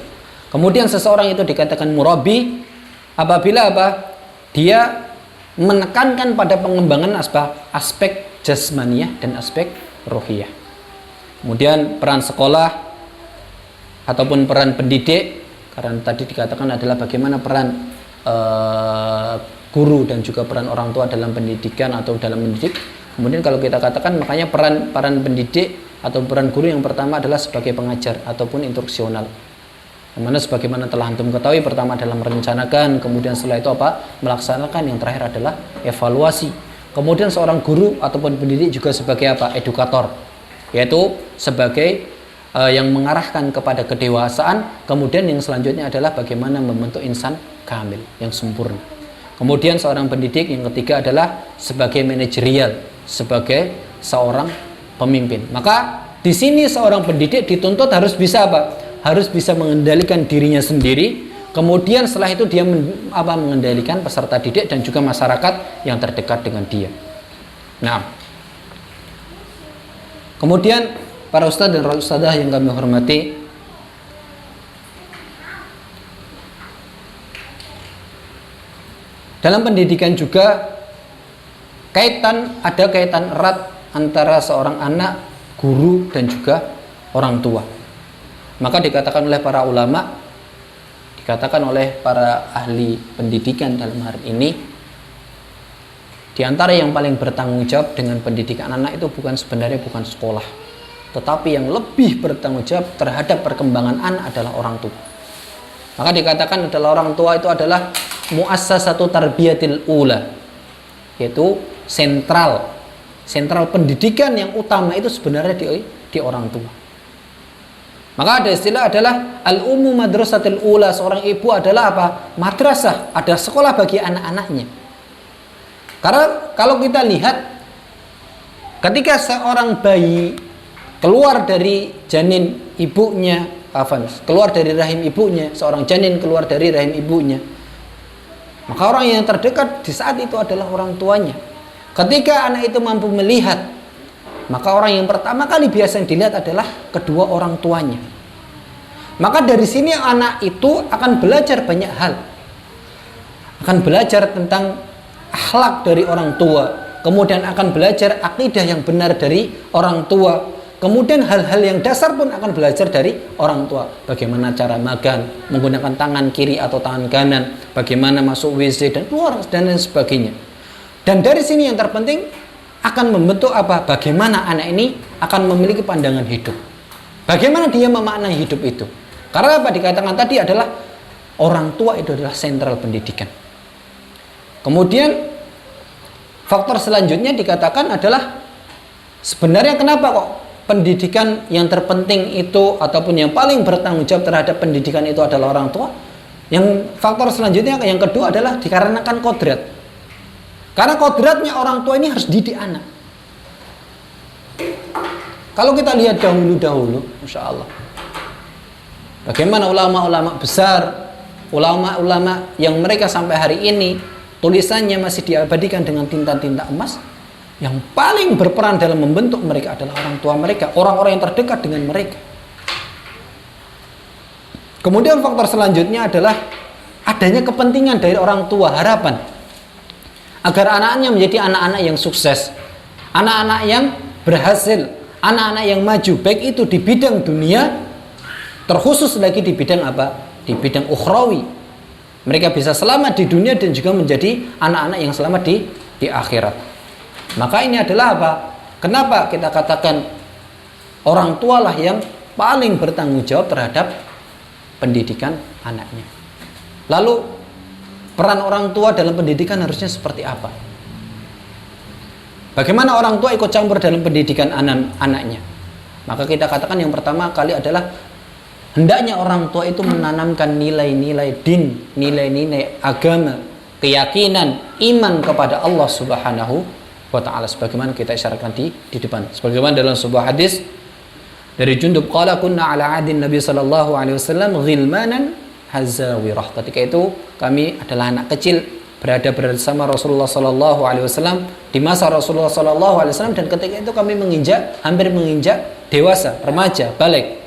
Kemudian seseorang itu dikatakan murabbi apabila apa? Dia menekankan pada pengembangan aspek jasmaniyah dan aspek ruhiyah. Kemudian peran sekolah ataupun peran pendidik, karena tadi dikatakan adalah bagaimana peran guru dan juga peran orang tua dalam pendidikan atau dalam mendidik. Kemudian kalau kita katakan, makanya peran pendidik atau peran guru yang pertama adalah sebagai pengajar ataupun instruksional. Yang mana sebagaimana telah antum ketahui, pertama adalah merencanakan, kemudian setelah itu apa? Melaksanakan, yang terakhir adalah evaluasi. Kemudian seorang guru ataupun pendidik juga sebagai apa? Edukator, yaitu sebagai yang mengarahkan kepada kedewasaan. Kemudian yang selanjutnya adalah bagaimana membentuk insan kamil yang sempurna. Kemudian seorang pendidik yang ketiga adalah sebagai manajerial, sebagai seorang pemimpin. Maka di sini seorang pendidik dituntut harus bisa apa? Harus bisa mengendalikan dirinya sendiri, Kemudian setelah itu dia mengendalikan peserta didik dan juga masyarakat yang terdekat dengan dia. Nah, kemudian para ustadz dan ustadzah yang kami hormati, dalam pendidikan juga ada kaitan erat antara seorang anak, guru dan juga orang tua. Maka dikatakan oleh para ulama, dikatakan oleh para ahli pendidikan dalam hari ini, di antara yang paling bertanggung jawab dengan pendidikan anak itu sebenarnya bukan sekolah, tetapi yang lebih bertanggung jawab terhadap perkembangan anak adalah orang tua. Maka dikatakan adalah orang tua itu adalah muassasatu tarbiyatil ula, yaitu sentral pendidikan yang utama itu sebenarnya di orang tua. Maka ada istilah adalah al-ummu madrasatul ula, seorang ibu adalah apa? Madrasah, ada sekolah bagi anak-anaknya. Karena kalau kita lihat ketika seorang bayi keluar dari janin ibunya, keluar dari rahim ibunya, seorang janin keluar dari rahim ibunya, maka orang yang terdekat di saat itu adalah orang tuanya. Ketika anak itu mampu melihat, maka orang yang pertama kali biasa yang dilihat adalah kedua orang tuanya. Maka dari sini anak itu akan belajar banyak hal. Akan belajar tentang akhlak dari orang tua, kemudian akan belajar akidah yang benar dari orang tua, kemudian hal-hal yang dasar pun akan belajar dari orang tua. Bagaimana cara makan, menggunakan tangan kiri atau tangan kanan, bagaimana masuk WC dan keluar dan lain sebagainya. Dan dari sini yang terpenting akan membentuk apa? Bagaimana anak ini akan memiliki pandangan hidup. Bagaimana dia memaknai hidup itu. Karena apa dikatakan tadi adalah orang tua itu adalah sentral pendidikan. Kemudian faktor selanjutnya dikatakan adalah sebenarnya kenapa kok pendidikan yang terpenting itu ataupun yang paling bertanggung jawab terhadap pendidikan itu adalah orang tua. Yang faktor selanjutnya yang kedua adalah dikarenakan kodrat. Karena kodratnya orang tua ini harus didik anak. Kalau kita lihat dahulu, Masya Allah, bagaimana ulama-ulama besar, ulama-ulama yang mereka sampai hari ini tulisannya masih diabadikan dengan tinta-tinta emas, yang paling berperan dalam membentuk mereka adalah orang tua mereka, orang-orang yang terdekat dengan mereka. Kemudian faktor selanjutnya adalah adanya kepentingan dari orang tua, harapan agar anaknya menjadi anak-anak yang sukses, anak-anak yang berhasil, anak-anak yang maju, baik itu di bidang dunia, terkhusus lagi di bidang apa? Di bidang ukhrawi. Mereka bisa selamat di dunia dan juga menjadi anak-anak yang selamat di akhirat. Maka ini adalah apa? Kenapa kita katakan orang tua lah yang paling bertanggung jawab terhadap pendidikan anaknya. Lalu peran orang tua dalam pendidikan harusnya seperti apa? Bagaimana orang tua ikut campur dalam pendidikan anaknya? Maka kita katakan yang pertama kali adalah hendaknya orang tua itu menanamkan nilai-nilai din, nilai-nilai agama, keyakinan, iman kepada Allah Subhanahu wa ta'ala, sebagaimana kita isyaratkan di depan. Sebagaimana dalam sebuah hadis dari Jundub, qala kunna ala adin Nabi sallallahu alaihi wasallam ghilmanan hazawirah. Ketika itu kami adalah anak kecil berada bersama Rasulullah sallallahu alaihi wasallam di masa Rasulullah sallallahu alaihi wasallam, dan ketika itu kami hampir menginjak dewasa, remaja, balik.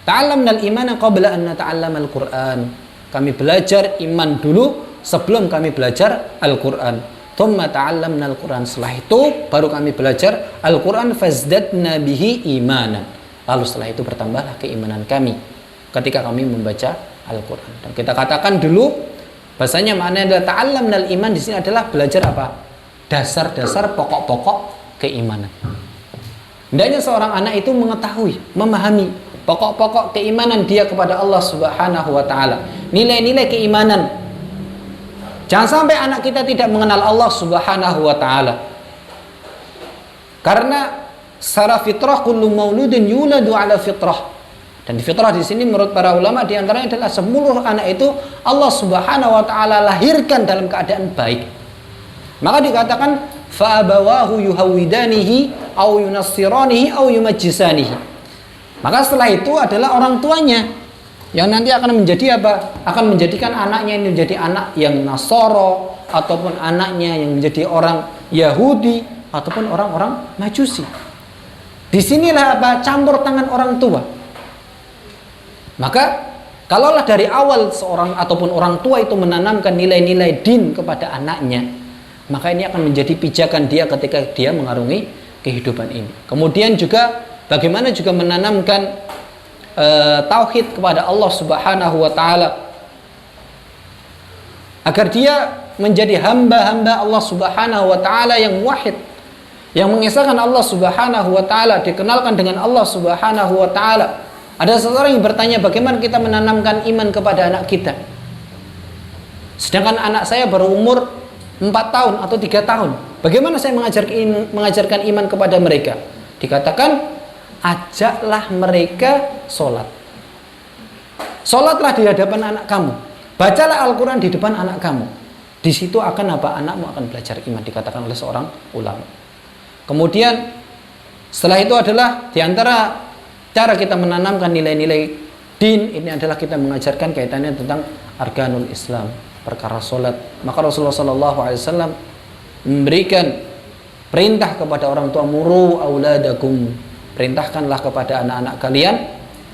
Ta'allamna al-imana qabla an nata'allama al-Qur'an. Kami belajar iman dulu sebelum kami belajar Al-Qur'an. Thumma ta'allamna al-Qur'an. Setelah itu baru kami belajar Al-Qur'an, fazdadna bihi imanan. Lalu setelah itu bertambahlah keimanan kami ketika kami membaca Al-Qur'an. Dan kita katakan dulu bahasanya maknanya adalah ta'allamna al-iman di sini adalah belajar apa? Dasar-dasar pokok-pokok keimanan. Hendaknya seorang anak itu mengetahui, memahami pokok-pokok keimanan dia kepada Allah Subhanahu wa ta'ala, nilai-nilai keimanan. Jangan sampai anak kita tidak mengenal Allah Subhanahu wa ta'ala, karena secara fitrah kullu mauludin yuladu ala fitrah. Dan di fitrah di sini menurut para ulama di antaranya adalah seluruh anak itu Allah Subhanahu wa ta'ala lahirkan dalam keadaan baik. Maka dikatakan fa abawahu yuhawidanihi au yunassiranihi au yumajjisanihi. Maka setelah itu adalah orang tuanya. yang nanti akan menjadi apa? Akan menjadikan anaknya ini menjadi anak yang Nasoro, ataupun anaknya yang menjadi orang Yahudi, ataupun orang-orang Majusi. Disinilah apa? Campur tangan orang tua. Maka kalaulah dari awal seorang ataupun orang tua itu menanamkan nilai-nilai din kepada anaknya, maka ini akan menjadi pijakan dia ketika dia mengarungi kehidupan ini. Kemudian juga bagaimana juga menanamkan tauhid kepada Allah Subhanahu wa taala, agar dia menjadi hamba-hamba Allah Subhanahu wa taala yang wahid, yang mengesahkan Allah Subhanahu wa taala, dikenalkan dengan Allah Subhanahu wa taala. Ada seseorang yang bertanya, bagaimana kita menanamkan iman kepada anak kita? Sedangkan anak saya baru umur 4 tahun atau 3 tahun. Bagaimana saya mengajarkan iman kepada mereka? Dikatakan, ajaklah mereka sholat. Sholatlah di hadapan anak kamu. Bacalah Al-Quran di depan anak kamu. Di situ akan apa? Anakmu akan belajar iman, dikatakan oleh seorang ulama. Kemudian setelah itu adalah diantara cara kita menanamkan nilai-nilai din ini adalah kita mengajarkan kaitannya tentang arkanul Islam, perkara sholat. Maka Rasulullah SAW memberikan perintah kepada orang tua, muru auladakum, perintahkanlah kepada anak-anak kalian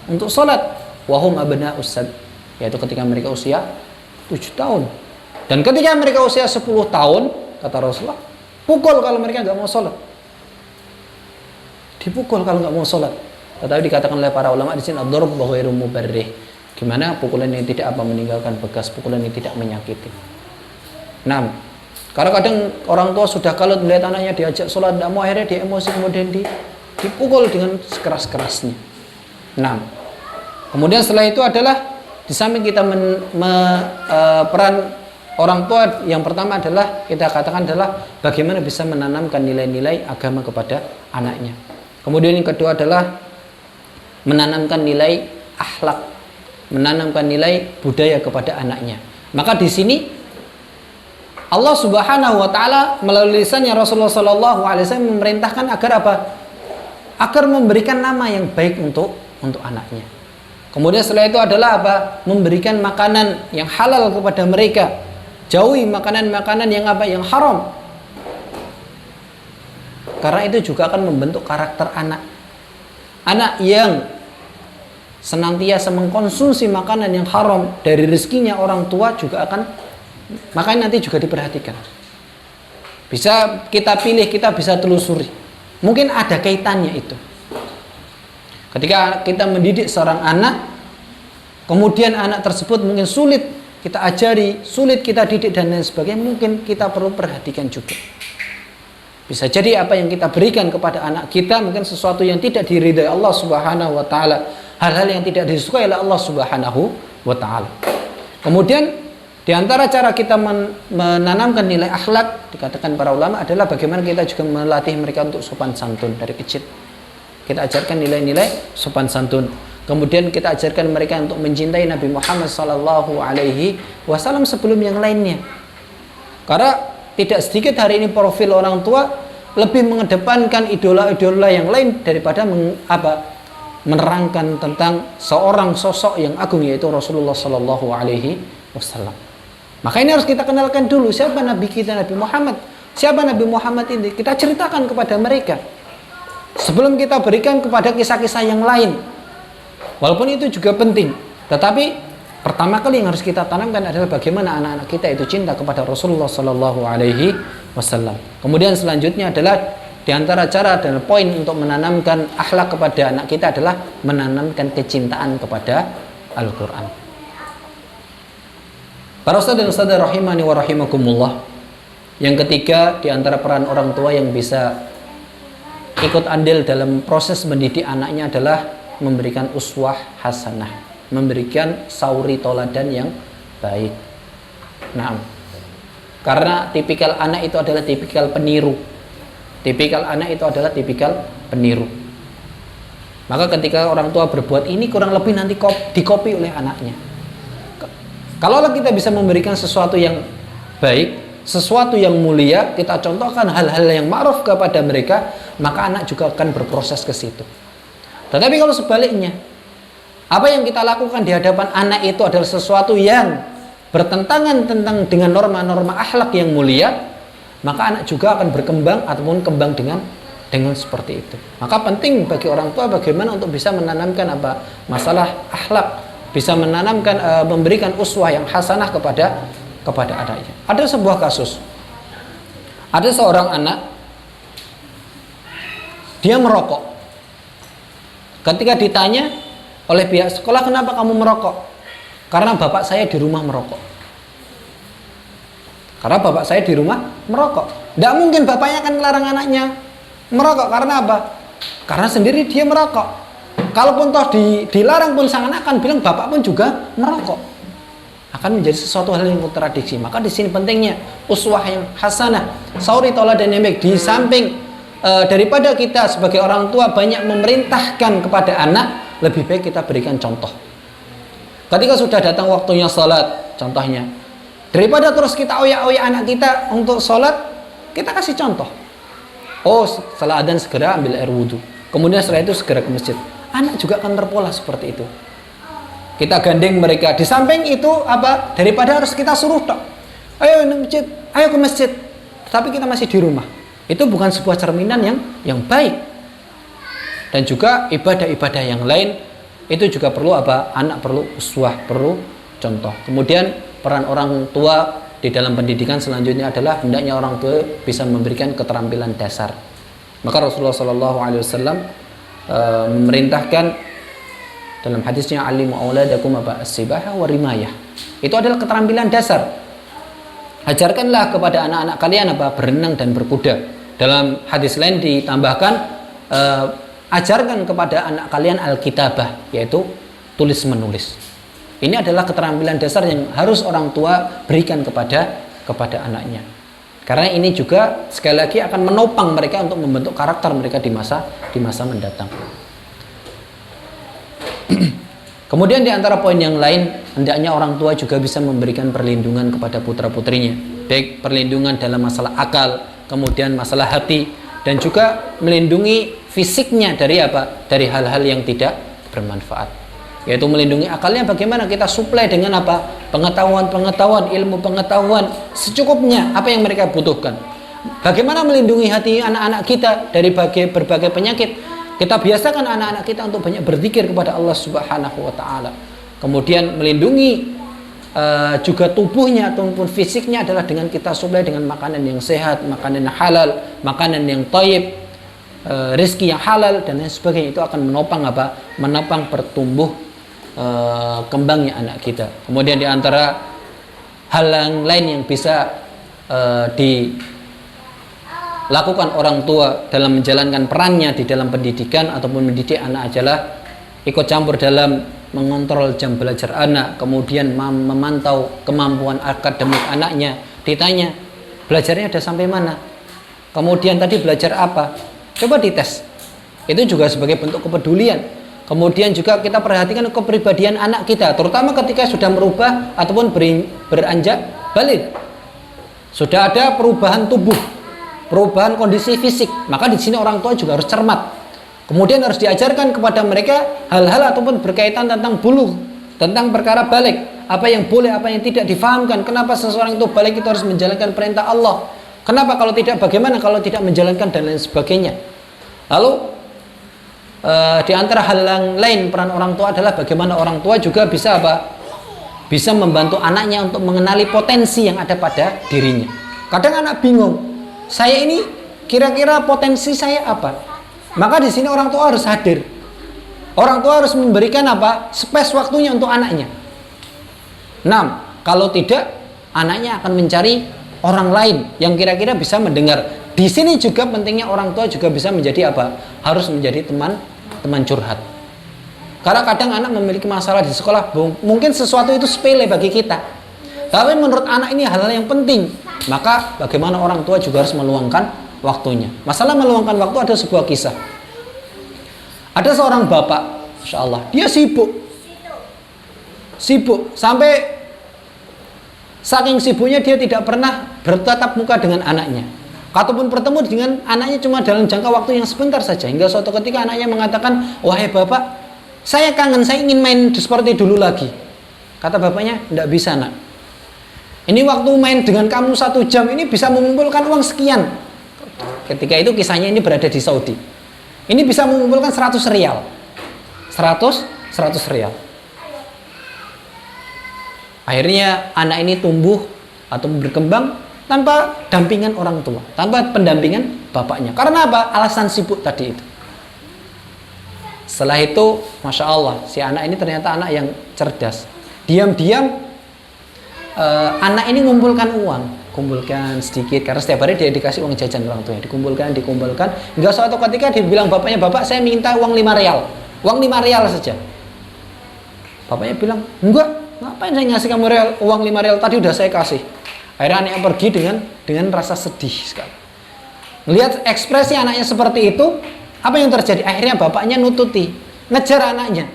untuk sholat, wahum abna'us sab, yaitu ketika mereka usia 7 tahun. Dan ketika mereka usia 10 tahun, kata Rasulullah, pukul kalau mereka nggak mau sholat, dipukul kalau nggak mau sholat. Tetapi dikatakan oleh para ulama di sini, ad-darb ghairu mubarrih, gimana pukulan yang tidak apa meninggalkan bekas, pukulan yang tidak menyakiti. Nah, karena kadang orang tua sudah kalut melihat anaknya diajak sholat tidak mau, akhirnya dia emosi, kemudian dipukul dengan sekeras-kerasnya. Nah, kemudian setelah itu adalah di samping kita peran orang tua, yang pertama adalah kita katakan adalah bagaimana bisa menanamkan nilai-nilai agama kepada anaknya. Kemudian yang kedua adalah menanamkan nilai akhlak, menanamkan nilai budaya kepada anaknya. Maka di sini Allah Subhanahu wa taala melalui lisannya Rasulullah sallallahu alaihi wasallam memerintahkan agar apa? Agar memberikan nama yang baik untuk anaknya. Kemudian setelah itu adalah apa? Memberikan makanan yang halal kepada mereka. Jauhi makanan-makanan yang apa? Yang haram. Karena itu juga akan membentuk karakter anak. Anak yang senantiasa mengkonsumsi makanan yang haram dari rezekinya orang tua juga akan, makanya nanti juga diperhatikan. Bisa kita pilih, kita bisa telusuri. Mungkin ada kaitannya itu. Ketika kita mendidik seorang anak, kemudian anak tersebut mungkin sulit kita ajari, sulit kita didik dan lain sebagainya, mungkin kita perlu perhatikan juga. Bisa jadi apa yang kita berikan kepada anak kita mungkin sesuatu yang tidak diridai Allah Subhanahu wa taala, hal-hal yang tidak disukai oleh Allah Subhanahu wa taala. Kemudian di antara cara kita menanamkan nilai akhlak, dikatakan para ulama, adalah bagaimana kita juga melatih mereka untuk sopan santun dari kecil. Kita ajarkan nilai-nilai sopan santun. Kemudian kita ajarkan mereka untuk mencintai Nabi Muhammad SAW sebelum yang lainnya. Karena tidak sedikit hari ini profil orang tua lebih mengedepankan idola-idola yang lain daripada menerangkan tentang seorang sosok yang agung, yaitu Rasulullah SAW. Maka ini harus kita kenalkan dulu, siapa Nabi kita, Nabi Muhammad. Siapa Nabi Muhammad ini? Kita ceritakan kepada mereka sebelum kita berikan kepada kisah-kisah yang lain. Walaupun itu juga penting, tetapi pertama kali yang harus kita tanamkan adalah bagaimana anak-anak kita itu cinta kepada Rasulullah SAW. Kemudian selanjutnya adalah di antara cara dan poin untuk menanamkan akhlak kepada anak kita adalah menanamkan kecintaan kepada Al-Quran. Para ustadz dan ustadzah rahimani wa rahimakumullah, yang ketiga di antara peran orang tua yang bisa ikut andil dalam proses mendidik anaknya adalah memberikan uswah hasanah, memberikan sauri toladan yang baik. Nah, karena tipikal anak itu adalah tipikal peniru. Tipikal anak itu adalah tipikal peniru. Maka ketika orang tua berbuat ini, kurang lebih nanti dikopi oleh anaknya. Kalau kita bisa memberikan sesuatu yang baik, sesuatu yang mulia, kita contohkan hal-hal yang ma'ruf kepada mereka, maka anak juga akan berproses ke situ. Tetapi kalau sebaliknya, Apa yang kita lakukan di hadapan anak itu adalah sesuatu yang bertentangan dengan norma-norma akhlak yang mulia, maka anak juga akan berkembang ataupun kembang dengan seperti itu. Maka penting bagi orang tua bagaimana untuk bisa menanamkan masalah akhlak, bisa menanamkan memberikan uswah yang hasanah kepada anaknya. Ada sebuah kasus. Ada seorang anak, dia merokok. Ketika ditanya oleh pihak sekolah, kenapa kamu merokok? Karena bapak saya di rumah merokok. Karena bapak saya di rumah merokok. Tidak mungkin bapaknya akan melarang anaknya merokok. Karena apa? Karena sendiri dia merokok. Kalaupun toh dilarang pun sang anak akan bilang bapak pun juga merokok. Akan menjadi sesuatu hal yang kontradiksi. Maka di sini pentingnya uswah yang hasanah, sauri tauladan yang baik. Di samping daripada kita sebagai orang tua banyak memerintahkan kepada anak, lebih baik kita berikan contoh. Ketika sudah datang waktunya sholat, contohnya, daripada terus kita oyak-oyak anak kita untuk sholat, kita kasih contoh. Oh, setelah adzan segera ambil air wudhu, kemudian setelah itu segera ke masjid. Anak juga akan terpola seperti itu. Kita gandeng mereka. Di samping itu daripada harus kita suruh tok, ayo ke masjid, ayo ke masjid, tapi kita masih di rumah. Itu bukan sebuah cerminan yang baik. Dan juga ibadah-ibadah yang lain itu juga perlu anak perlu uswah, perlu contoh. Kemudian peran orang tua di dalam pendidikan selanjutnya adalah hendaknya orang tua bisa memberikan keterampilan dasar. Maka Rasulullah SAW memerintahkan dalam hadisnya, alimu auladakum as-sibahah wa rimayah. Itu adalah keterampilan dasar. Ajarkanlah kepada anak-anak kalian berenang dan berkuda. Dalam hadis lain ditambahkan, ajarkan kepada anak kalian al-kitabah, yaitu tulis menulis. Ini adalah keterampilan dasar yang harus orang tua berikan kepada anaknya. Karena ini juga sekali lagi akan menopang mereka untuk membentuk karakter mereka di masa mendatang. Kemudian di antara poin yang lain, hendaknya orang tua juga bisa memberikan perlindungan kepada putra-putrinya, baik perlindungan dalam masalah akal, kemudian masalah hati, dan juga melindungi fisiknya dari hal-hal yang tidak bermanfaat. Yaitu melindungi akalnya, bagaimana kita suplai dengan pengetahuan, ilmu pengetahuan secukupnya apa yang mereka butuhkan. Bagaimana melindungi hati anak-anak kita dari berbagai penyakit. Kita biasakan anak-anak kita untuk banyak berzikir kepada Allah Subhanahu wa taala. Kemudian melindungi juga tubuhnya ataupun fisiknya adalah dengan kita suplai dengan makanan yang sehat, makanan yang halal, makanan yang thayyib, rezeki yang halal dan lain sebagainya. Itu akan menopang pertumbuh kembangnya anak kita. Kemudian di antara hal yang lain yang bisa dilakukan orang tua dalam menjalankan perannya di dalam pendidikan ataupun mendidik anak adalah ikut campur dalam mengontrol jam belajar anak, kemudian memantau kemampuan akademik anaknya. Ditanya, belajarnya udah sampai mana? Kemudian tadi belajar apa? Coba dites. Itu juga sebagai bentuk kepedulian. Kemudian juga kita perhatikan kepribadian anak kita, terutama ketika sudah merubah ataupun beranjak balik. Sudah ada perubahan tubuh, perubahan kondisi fisik, maka di sini orang tua juga harus cermat. Kemudian harus diajarkan kepada mereka hal-hal ataupun berkaitan tentang bulughh, tentang perkara balik, apa yang boleh, apa yang tidak difahamkan. Kenapa seseorang itu balik itu harus menjalankan perintah Allah? Kenapa kalau tidak, bagaimana kalau tidak menjalankan dan lain sebagainya. Lalu di antara hal yang lain peran orang tua adalah bagaimana orang tua juga bisa bisa membantu anaknya untuk mengenali potensi yang ada pada dirinya. Kadang anak bingung, saya ini kira-kira potensi saya apa? Maka di sini orang tua harus hadir. Orang tua harus memberikan space waktunya untuk anaknya. 6. Kalau tidak, anaknya akan mencari orang lain yang kira-kira bisa mendengar. Di sini juga pentingnya orang tua juga bisa menjadi harus menjadi teman curhat. Karena kadang anak memiliki masalah di sekolah, mungkin sesuatu itu sepele bagi kita, tapi menurut anak ini hal-hal yang penting. Maka bagaimana orang tua juga harus meluangkan waktunya. Masalah meluangkan waktu, ada sebuah kisah. Ada seorang bapak, Masya Allah, dia sibuk sampai saking sibuknya dia tidak pernah bertatap muka dengan anaknya, ataupun bertemu dengan anaknya cuma dalam jangka waktu yang sebentar saja. Hingga suatu ketika anaknya mengatakan, wahai bapak, Saya kangen, saya ingin main seperti dulu lagi. Kata bapaknya, tidak bisa nak. Ini waktu main dengan kamu 1 jam ini bisa mengumpulkan uang sekian. Ketika itu kisahnya ini berada di Saudi. Ini bisa mengumpulkan 100 rial. 100 rial. Akhirnya anak ini tumbuh atau berkembang tanpa dampingan orang tua, tanpa pendampingan bapaknya. Karena apa? Alasan sibuk tadi itu. Setelah itu, Masya Allah, si anak ini ternyata anak yang cerdas. Diam-diam anak ini ngumpulkan uang, kumpulkan sedikit, karena setiap hari dia dikasih uang jajan orang tuanya, dikumpulkan. Hingga suatu ketika dibilang bapaknya, bapak saya minta uang 5 rial, uang 5 rial saja. Bapaknya bilang, enggak, ngapain saya ngasih kamu uang 5 rial, tadi udah saya kasih. Akhirnya anaknya pergi dengan rasa sedih sekali. Melihat ekspresi anaknya seperti itu, apa yang terjadi? Akhirnya bapaknya nututi, ngejar anaknya,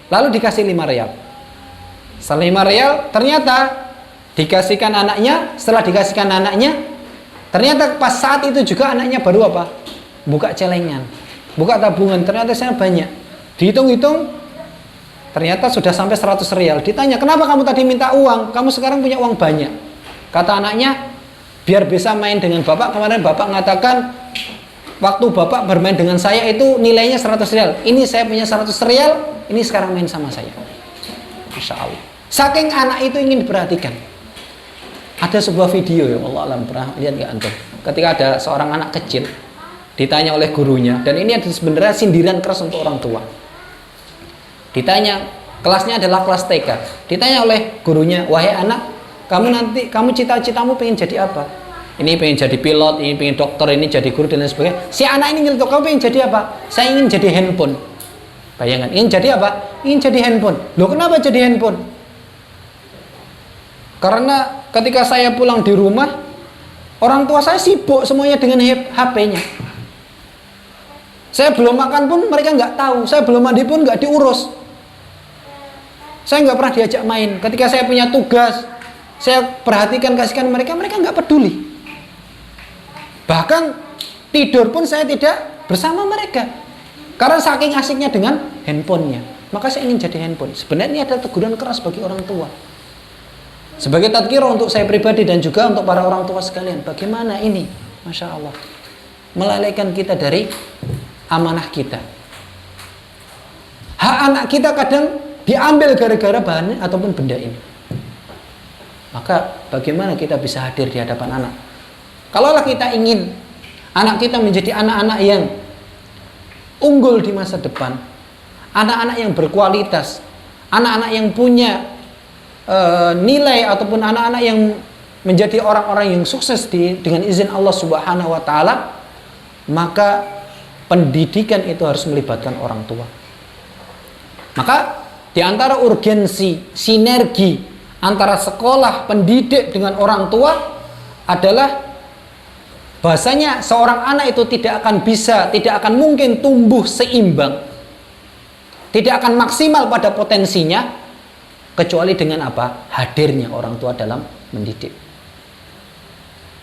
lalu dikasih 5 rial. Setelah 5 rial, ternyata dikasihkan anaknya. Setelah dikasihkan anaknya, ternyata pas saat itu juga anaknya baru apa? Buka celengan, buka tabungan. Ternyata saya banyak. Dihitung-hitung, ternyata sudah sampai 100 rial. Ditanya, kenapa kamu tadi minta uang? Kamu sekarang punya uang banyak. Kata anaknya, biar bisa main dengan bapak. Kemarin bapak mengatakan, waktu bapak bermain dengan saya itu nilainya 100 rial. Ini saya punya 100 rial, ini sekarang main sama saya. Masya Allah. Saking anak itu ingin diperhatikan. Ada sebuah video ya, Allah alam, pernah lihat nggak antum? Ketika ada seorang anak kecil ditanya oleh gurunya, dan ini ada sebenarnya sindiran keras untuk orang tua. Ditanya, kelasnya adalah kelas TK. Ditanya oleh gurunya, wahai anak, kamu cita-citamu pengen jadi apa? Ini pengen jadi pilot, ini pengen dokter, ini jadi guru dan lain sebagainya. Si anak ini nyeletuk, kamu pengen jadi apa? Saya ingin jadi handphone. Bayangkan, ingin jadi apa? Ingin jadi handphone. Loh, kenapa jadi handphone? Karena ketika saya pulang di rumah, orang tua saya sibuk semuanya dengan HP-nya. Saya belum makan pun mereka nggak tahu. Saya belum mandi pun nggak diurus. Saya nggak pernah diajak main. Ketika saya punya tugas, saya perhatikan, kasihkan mereka nggak peduli. Bahkan tidur pun saya tidak bersama mereka. Karena saking asiknya dengan handphonenya. Maka saya ingin jadi handphone. Sebenarnya ini adalah teguran keras bagi orang tua. Sebagai tadkirah untuk saya pribadi dan juga untuk para orang tua sekalian. Bagaimana ini? Masya Allah. Melalaikan kita dari amanah kita. Hak anak kita kadang diambil gara-gara bahan ataupun benda ini. Maka bagaimana kita bisa hadir di hadapan anak? Kalaulah kita ingin anak kita menjadi anak-anak yang unggul di masa depan, anak-anak yang berkualitas, anak-anak yang punya nilai, ataupun anak-anak yang menjadi orang-orang yang sukses dengan izin Allah Subhanahu wa Ta'ala, maka pendidikan itu harus melibatkan orang tua. Maka di antara urgensi sinergi antara sekolah, pendidik dengan orang tua adalah bahasanya seorang anak itu tidak akan mungkin tumbuh seimbang, tidak akan maksimal pada potensinya kecuali dengan apa? Hadirnya orang tua dalam mendidik.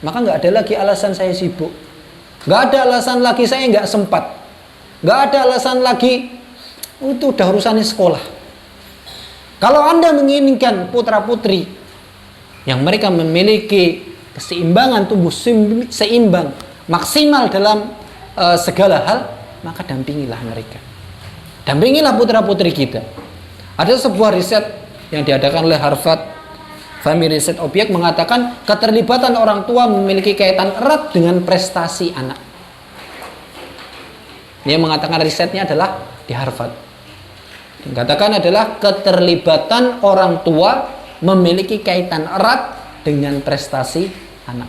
Maka nggak ada lagi alasan saya sibuk, nggak ada alasan lagi saya nggak sempat, nggak ada alasan lagi itu udah urusannya sekolah. Kalau Anda menginginkan putra putri yang mereka memiliki keseimbangan, tumbuh seimbang, maksimal dalam segala hal, maka dampingilah mereka, dampingilah putra putri kita. Ada sebuah riset yang diadakan oleh Harvard Family Research Object mengatakan keterlibatan orang tua memiliki kaitan erat dengan prestasi anak. Dia mengatakan risetnya adalah di Harvard. Dikatakan adalah keterlibatan orang tua memiliki kaitan erat dengan prestasi anak.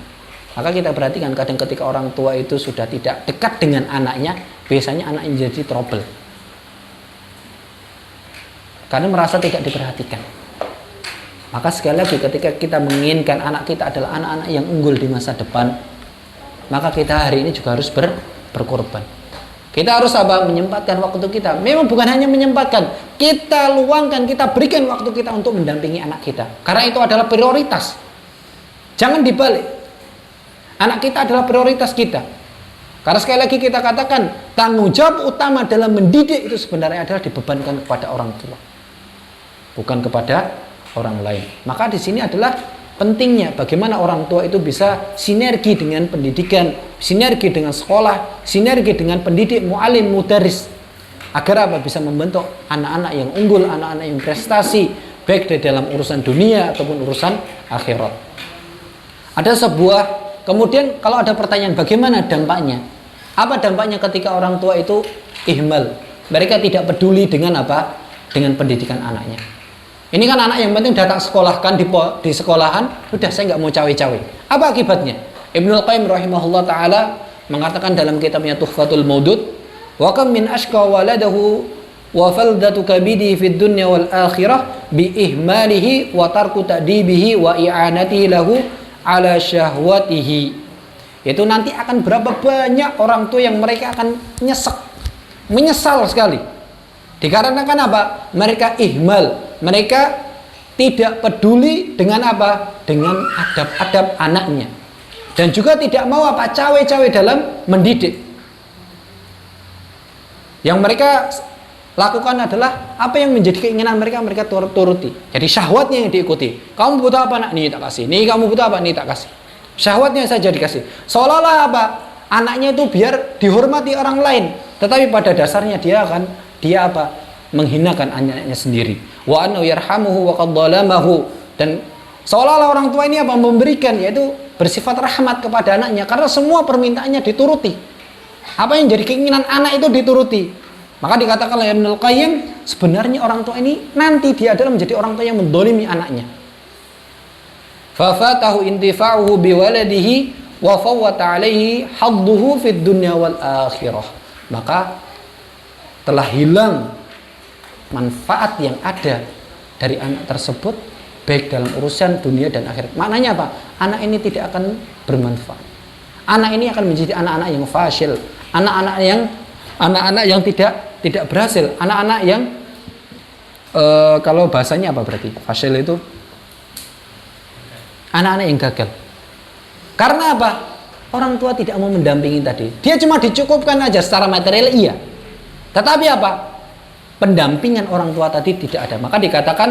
Maka kita perhatikan kadang ketika orang tua itu sudah tidak dekat dengan anaknya, biasanya anaknya jadi trouble. Karena merasa tidak diperhatikan. Maka sekali lagi ketika kita menginginkan anak kita adalah anak-anak yang unggul di masa depan, maka kita hari ini juga harus berkorban. Kita harus apa? Menyempatkan waktu kita. Memang bukan hanya menyempatkan, kita luangkan, kita berikan waktu kita untuk mendampingi anak kita. Karena itu adalah prioritas. Jangan dibalik. Anak kita adalah prioritas kita. Karena sekali lagi kita katakan, tanggung jawab utama dalam mendidik itu sebenarnya adalah dibebankan kepada orang tua, bukan kepada orang lain. Maka di sini adalah pentingnya bagaimana orang tua itu bisa sinergi dengan pendidikan, sinergi dengan sekolah, sinergi dengan pendidik, mu'alim, mudaris, agar apa? Bisa membentuk anak-anak yang unggul, anak-anak yang prestasi, baik di dalam urusan dunia ataupun urusan akhirat. Ada sebuah, kemudian kalau ada pertanyaan bagaimana dampaknya? Apa dampaknya ketika orang tua itu ihmal? Mereka tidak peduli dengan apa? Dengan pendidikan anaknya. Ini kan anak yang penting datang sekolahkan di sekolahan, udah saya nggak mau cawe-cawe. Apa akibatnya? Ibnul Qayyim rahimahullah taala mengatakan dalam kitabnya Tuhfatul Maudud, wa kam min ashqa waladahu wa faldatu kabidi fid dunya wal akhirah bi ihmalihi wa tarku ta'dibihi wa i'anatihi lahu ala syahwatihi. Itu nanti akan berapa banyak orang tua yang mereka akan menyesal sekali. Dikarenakan apa? Mereka ihmal, mereka tidak peduli dengan apa? Dengan adab-adab anaknya. Dan juga tidak mau apa? Cawe-cawe dalam mendidik. Yang mereka lakukan adalah apa yang menjadi keinginan mereka, mereka turuti. Jadi syahwatnya yang diikuti. Kamu butuh apa nak? Nih tak kasih. Nih kamu butuh apa? Nih tak kasih. Syahwatnya saja dikasih. Seolah-olah apa? Anaknya itu biar dihormati orang lain. Tetapi pada dasarnya dia apa? Menghinakan anaknya sendiri. Wa annahu yarhamuhu wa qad dhalamahu. Dan seolah-olah orang tua ini apa? Memberikan, yaitu bersifat rahmat kepada anaknya karena semua permintaannya dituruti. Apa yang jadi keinginan anak itu dituruti. Maka dikatakan oleh Ibnul Qayyim, sebenarnya orang tua ini nanti dia adalah menjadi orang tua yang mendolimi anaknya. Fafatahu intifa'uhu biwaladihi wa fawwata alaihi hadduhu fid dunya wal akhirah. Maka telah hilang manfaat yang ada dari anak tersebut baik dalam urusan dunia dan akhirat. Maknanya apa? Anak ini tidak akan bermanfaat. Anak ini akan menjadi anak-anak yang fasil, anak-anak yang tidak berhasil, anak-anak yang kalau bahasanya apa berarti? Fasil itu anak-anak yang gagal. Karena apa? Orang tua tidak mau mendampingi tadi. Dia cuma dicukupkan aja secara material, iya. Tetapi apa? Pendampingan orang tua tadi tidak ada. Maka dikatakan,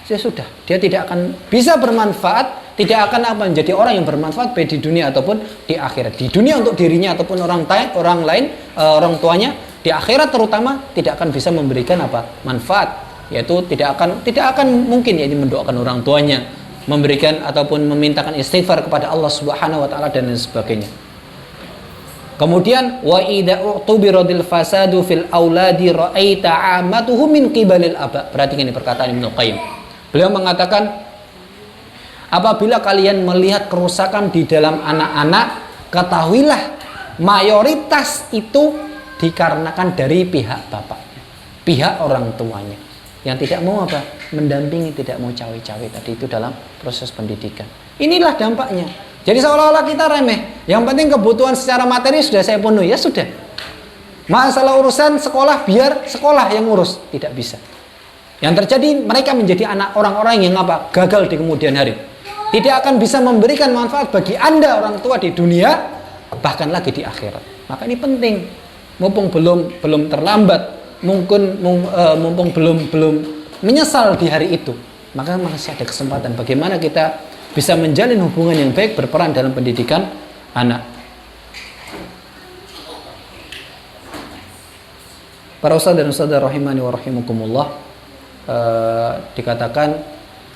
ya sudah, dia tidak akan bisa bermanfaat, tidak akan apa menjadi orang yang bermanfaat baik di dunia ataupun di akhirat. Di dunia untuk dirinya ataupun orang lain, orang tuanya, di akhirat terutama tidak akan bisa memberikan apa? Manfaat, yaitu tidak akan mungkin ya mendoakan orang tuanya, memberikan ataupun memintakan istighfar kepada Allah Subhanahu wa taala dan lain sebagainya. Kemudian wa idza u'tubiradil fasadu fil auladi ra'aita 'amatuhu min qibalil aba. Perhatikan ini perkataan Ibnu Qayyim. Beliau mengatakan, apabila kalian melihat kerusakan di dalam anak-anak, ketahuilah mayoritas itu dikarenakan dari pihak bapaknya, pihak orang tuanya yang tidak mau apa? Mendampingi, tidak mau cawe-cawe tadi itu dalam proses pendidikan. Inilah dampaknya. Jadi seolah-olah kita remeh. Yang penting kebutuhan secara materi sudah saya penuhi, ya sudah. Masalah urusan sekolah biar sekolah yang urus, tidak bisa. Yang terjadi mereka menjadi anak orang-orang yang apa? Gagal di kemudian hari. Tidak akan bisa memberikan manfaat bagi Anda orang tua di dunia, bahkan lagi di akhirat. Maka ini penting. Mumpung belum terlambat. Mumpung belum menyesal di hari itu, maka masih ada kesempatan bagaimana kita bisa menjalin hubungan yang baik, berperan dalam pendidikan anak. Para ustaz dan ustazah rahimani wa rahimakumullah,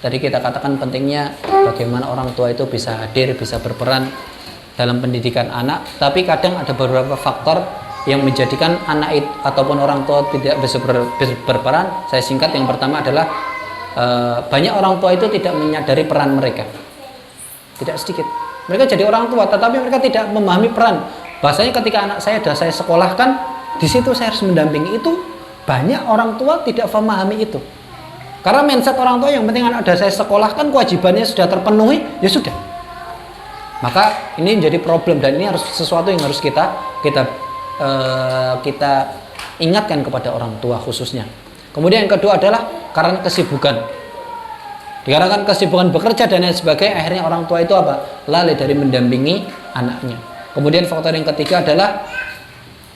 tadi kita katakan pentingnya bagaimana orang tua itu bisa hadir, bisa berperan dalam pendidikan anak. Tapi kadang ada beberapa faktor yang menjadikan anak itu ataupun orang tua tidak bisa berperan. Saya singkat, yang pertama adalah banyak orang tua itu tidak menyadari peran mereka. Tidak sedikit mereka jadi orang tua tetapi mereka tidak memahami peran. Bahasanya ketika anak saya sudah saya sekolahkan, di situ saya harus mendampingi. Itu banyak orang tua tidak memahami itu. Karena mindset orang tua yang penting anak sudah saya sekolahkan, kewajibannya sudah terpenuhi, ya sudah. Maka ini menjadi problem dan ini harus sesuatu yang harus kita ingatkan kepada orang tua khususnya. Kemudian yang kedua adalah karena kesibukan. Dikarenakan kesibukan bekerja dan lain sebagainya, akhirnya orang tua itu apa? Lalai dari mendampingi anaknya. Kemudian faktor yang ketiga adalah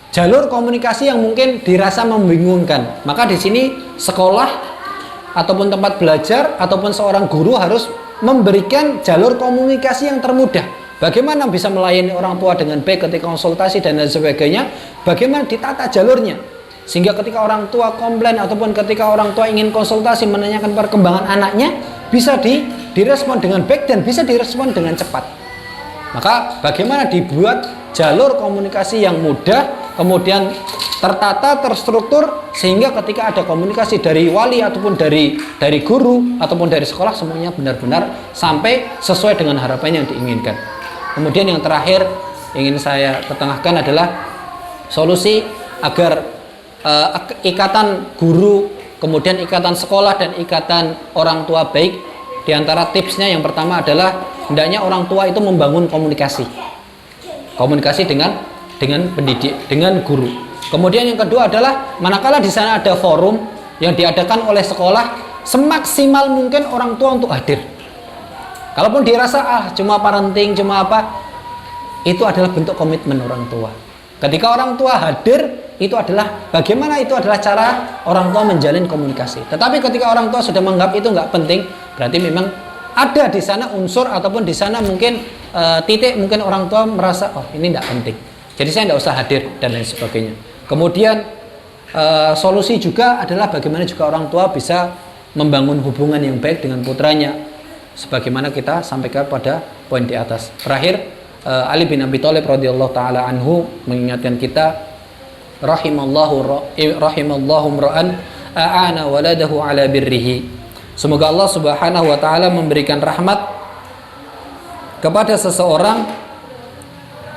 jalur komunikasi yang mungkin dirasa membingungkan. Maka di sini sekolah ataupun tempat belajar ataupun seorang guru harus memberikan jalur komunikasi yang termudah. Bagaimana bisa melayani orang tua dengan baik ketika konsultasi dan lain sebagainya. Bagaimana ditata jalurnya sehingga ketika orang tua komplain ataupun ketika orang tua ingin konsultasi menanyakan perkembangan anaknya bisa direspon dengan baik dan bisa direspon dengan cepat. Maka bagaimana dibuat jalur komunikasi yang mudah, kemudian tertata, terstruktur, sehingga ketika ada komunikasi dari wali ataupun dari guru ataupun dari sekolah, semuanya benar-benar sampai sesuai dengan harapan yang diinginkan. Kemudian yang terakhir ingin saya ketengahkan adalah solusi agar ikatan guru, kemudian ikatan sekolah dan ikatan orang tua baik. Di antara tipsnya yang pertama adalah hendaknya orang tua itu membangun komunikasi dengan pendidik, dengan guru. Kemudian yang kedua adalah manakala di sana ada forum yang diadakan oleh sekolah, semaksimal mungkin orang tua untuk hadir. Kalaupun dirasa cuma parenting, cuma apa, itu adalah bentuk komitmen orang tua. Ketika orang tua hadir, itu adalah bagaimana itu adalah cara orang tua menjalin komunikasi. Tetapi ketika orang tua sudah menganggap itu nggak penting, berarti memang ada di sana unsur ataupun di sana mungkin titik mungkin orang tua merasa ini nggak penting, jadi saya nggak usah hadir dan lain sebagainya. Kemudian solusi juga adalah bagaimana juga orang tua bisa membangun hubungan yang baik dengan putranya, sebagaimana kita sampaikan pada poin di atas. Terakhir, Ali bin Abi Thalib radhiyallahu taala anhu mengingatkan kita, rahimallahu ra'an a'ana waladahu ala birrihi. Semoga Allah Subhanahu wa taala memberikan rahmat kepada seseorang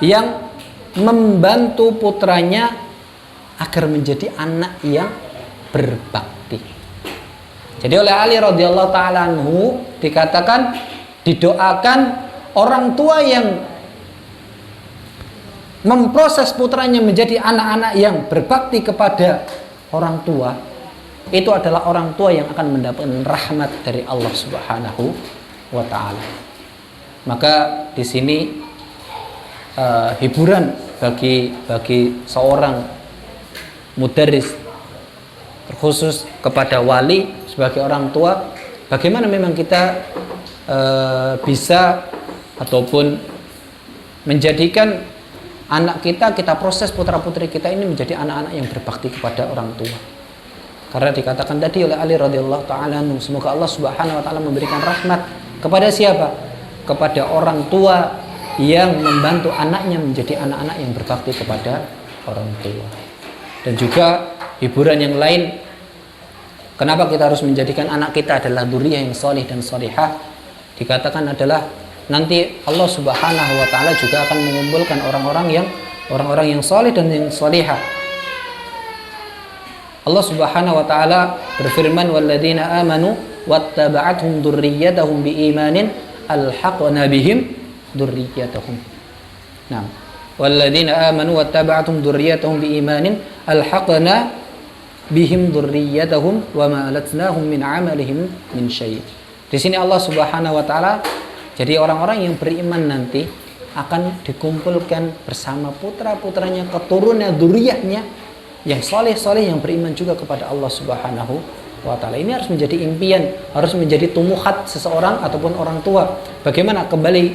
yang membantu putranya agar menjadi anak yang berbakti. Jadi oleh Ali radhiyallahu taala anhu dikatakan, didoakan orang tua yang memproses putranya menjadi anak-anak yang berbakti kepada orang tua, itu adalah orang tua yang akan mendapatkan rahmat dari Allah Subhanahu wa taala. Maka di sini hiburan bagi seorang mudarris, terkhusus kepada wali sebagai orang tua, bagaimana memang kita bisa ataupun menjadikan anak kita proses putra putri kita ini menjadi anak-anak yang berbakti kepada orang tua. Karena dikatakan tadi oleh Ali radhiyallahu taala anhu, semoga Allah Subhanahu wa taala memberikan rahmat kepada siapa? Kepada orang tua yang membantu anaknya menjadi anak-anak yang berbakti kepada orang tua. Dan juga hiburan yang lain, kenapa kita harus menjadikan anak kita adalah dzurriyyah yang salih dan salihah? Dikatakan adalah nanti Allah Subhanahu wa taala juga akan mengumpulkan orang-orang yang salih dan yang salihah. Allah Subhanahu wa taala berfirman, walladzina amanu wattaba'athum dzurriyyatuhum biimanin alhaqna bihim dzurriyyatuhum. Nah, walladzina amanu wattaba'athum dzurriyyatuhum biimanin alhaqna bihim dzurriyyatuhum wama alatnahum min 'amalihim min syai'. Di sini Allah Subhanahu wa taala, jadi orang-orang yang beriman nanti akan dikumpulkan bersama putra-putranya, keturunan, dzurriyyahnya yang soleh-soleh, yang beriman juga kepada Allah Subhanahu wa taala. Ini harus menjadi impian, harus menjadi tumuhat seseorang ataupun orang tua. Bagaimana kembali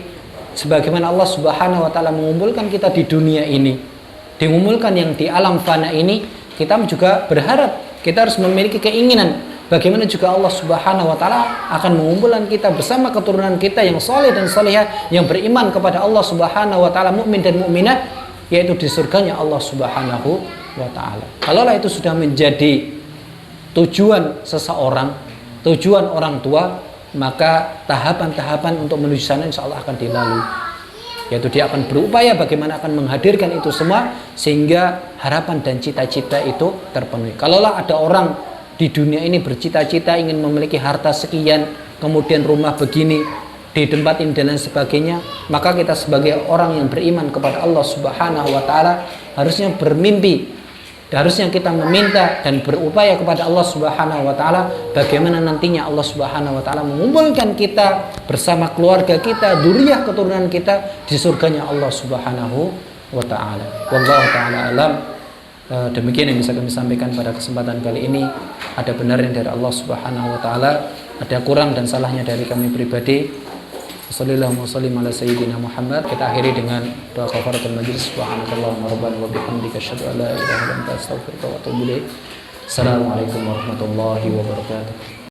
sebagaimana Allah Subhanahu wa taala mengumpulkan kita di dunia ini, mengumpulkan yang di alam fana ini, kita juga berharap, kita harus memiliki keinginan bagaimana juga Allah Subhanahu wa taala akan mengumpulkan kita bersama keturunan kita yang soleh dan solehah, yang beriman kepada Allah Subhanahu wa taala, mukmin dan mukminah, yaitu di surganya Allah Subhanahu wa ta'ala. Kalaulah itu sudah menjadi tujuan seseorang, tujuan orang tua, maka tahapan-tahapan untuk menuju sana insya Allah akan dilalui, yaitu dia akan berupaya bagaimana akan menghadirkan itu semua sehingga harapan dan cita-cita itu terpenuhi. Kalaulah ada orang di dunia ini bercita-cita ingin memiliki harta sekian, kemudian rumah begini di tempat ini dan lain sebagainya, maka kita sebagai orang yang beriman kepada Allah Subhanahu wa taala harusnya bermimpi, harusnya kita meminta dan berupaya kepada Allah Subhanahu wa taala bagaimana nantinya Allah Subhanahu wa taala mengumpulkan kita bersama keluarga kita, dzurriyyah keturunan kita di surganya Allah Subhanahu wa taala. Wallahu taala alam. Demikian yang bisa kami sampaikan pada kesempatan kali ini. Ada benarnya dari Allah Subhanahu wa taala, ada kurang dan salahnya dari kami pribadi. Wassallallahu wasallim ala sayyidina Muhammad. Kita akhiri dengan doa kafaratul majlis. Subhanakallahumma rabbana wa bihamdika asyhadu an la ilaha illa anta astaghfiruka wa atubu ilaik. Assalamualaikum warahmatullahi wabarakatuh.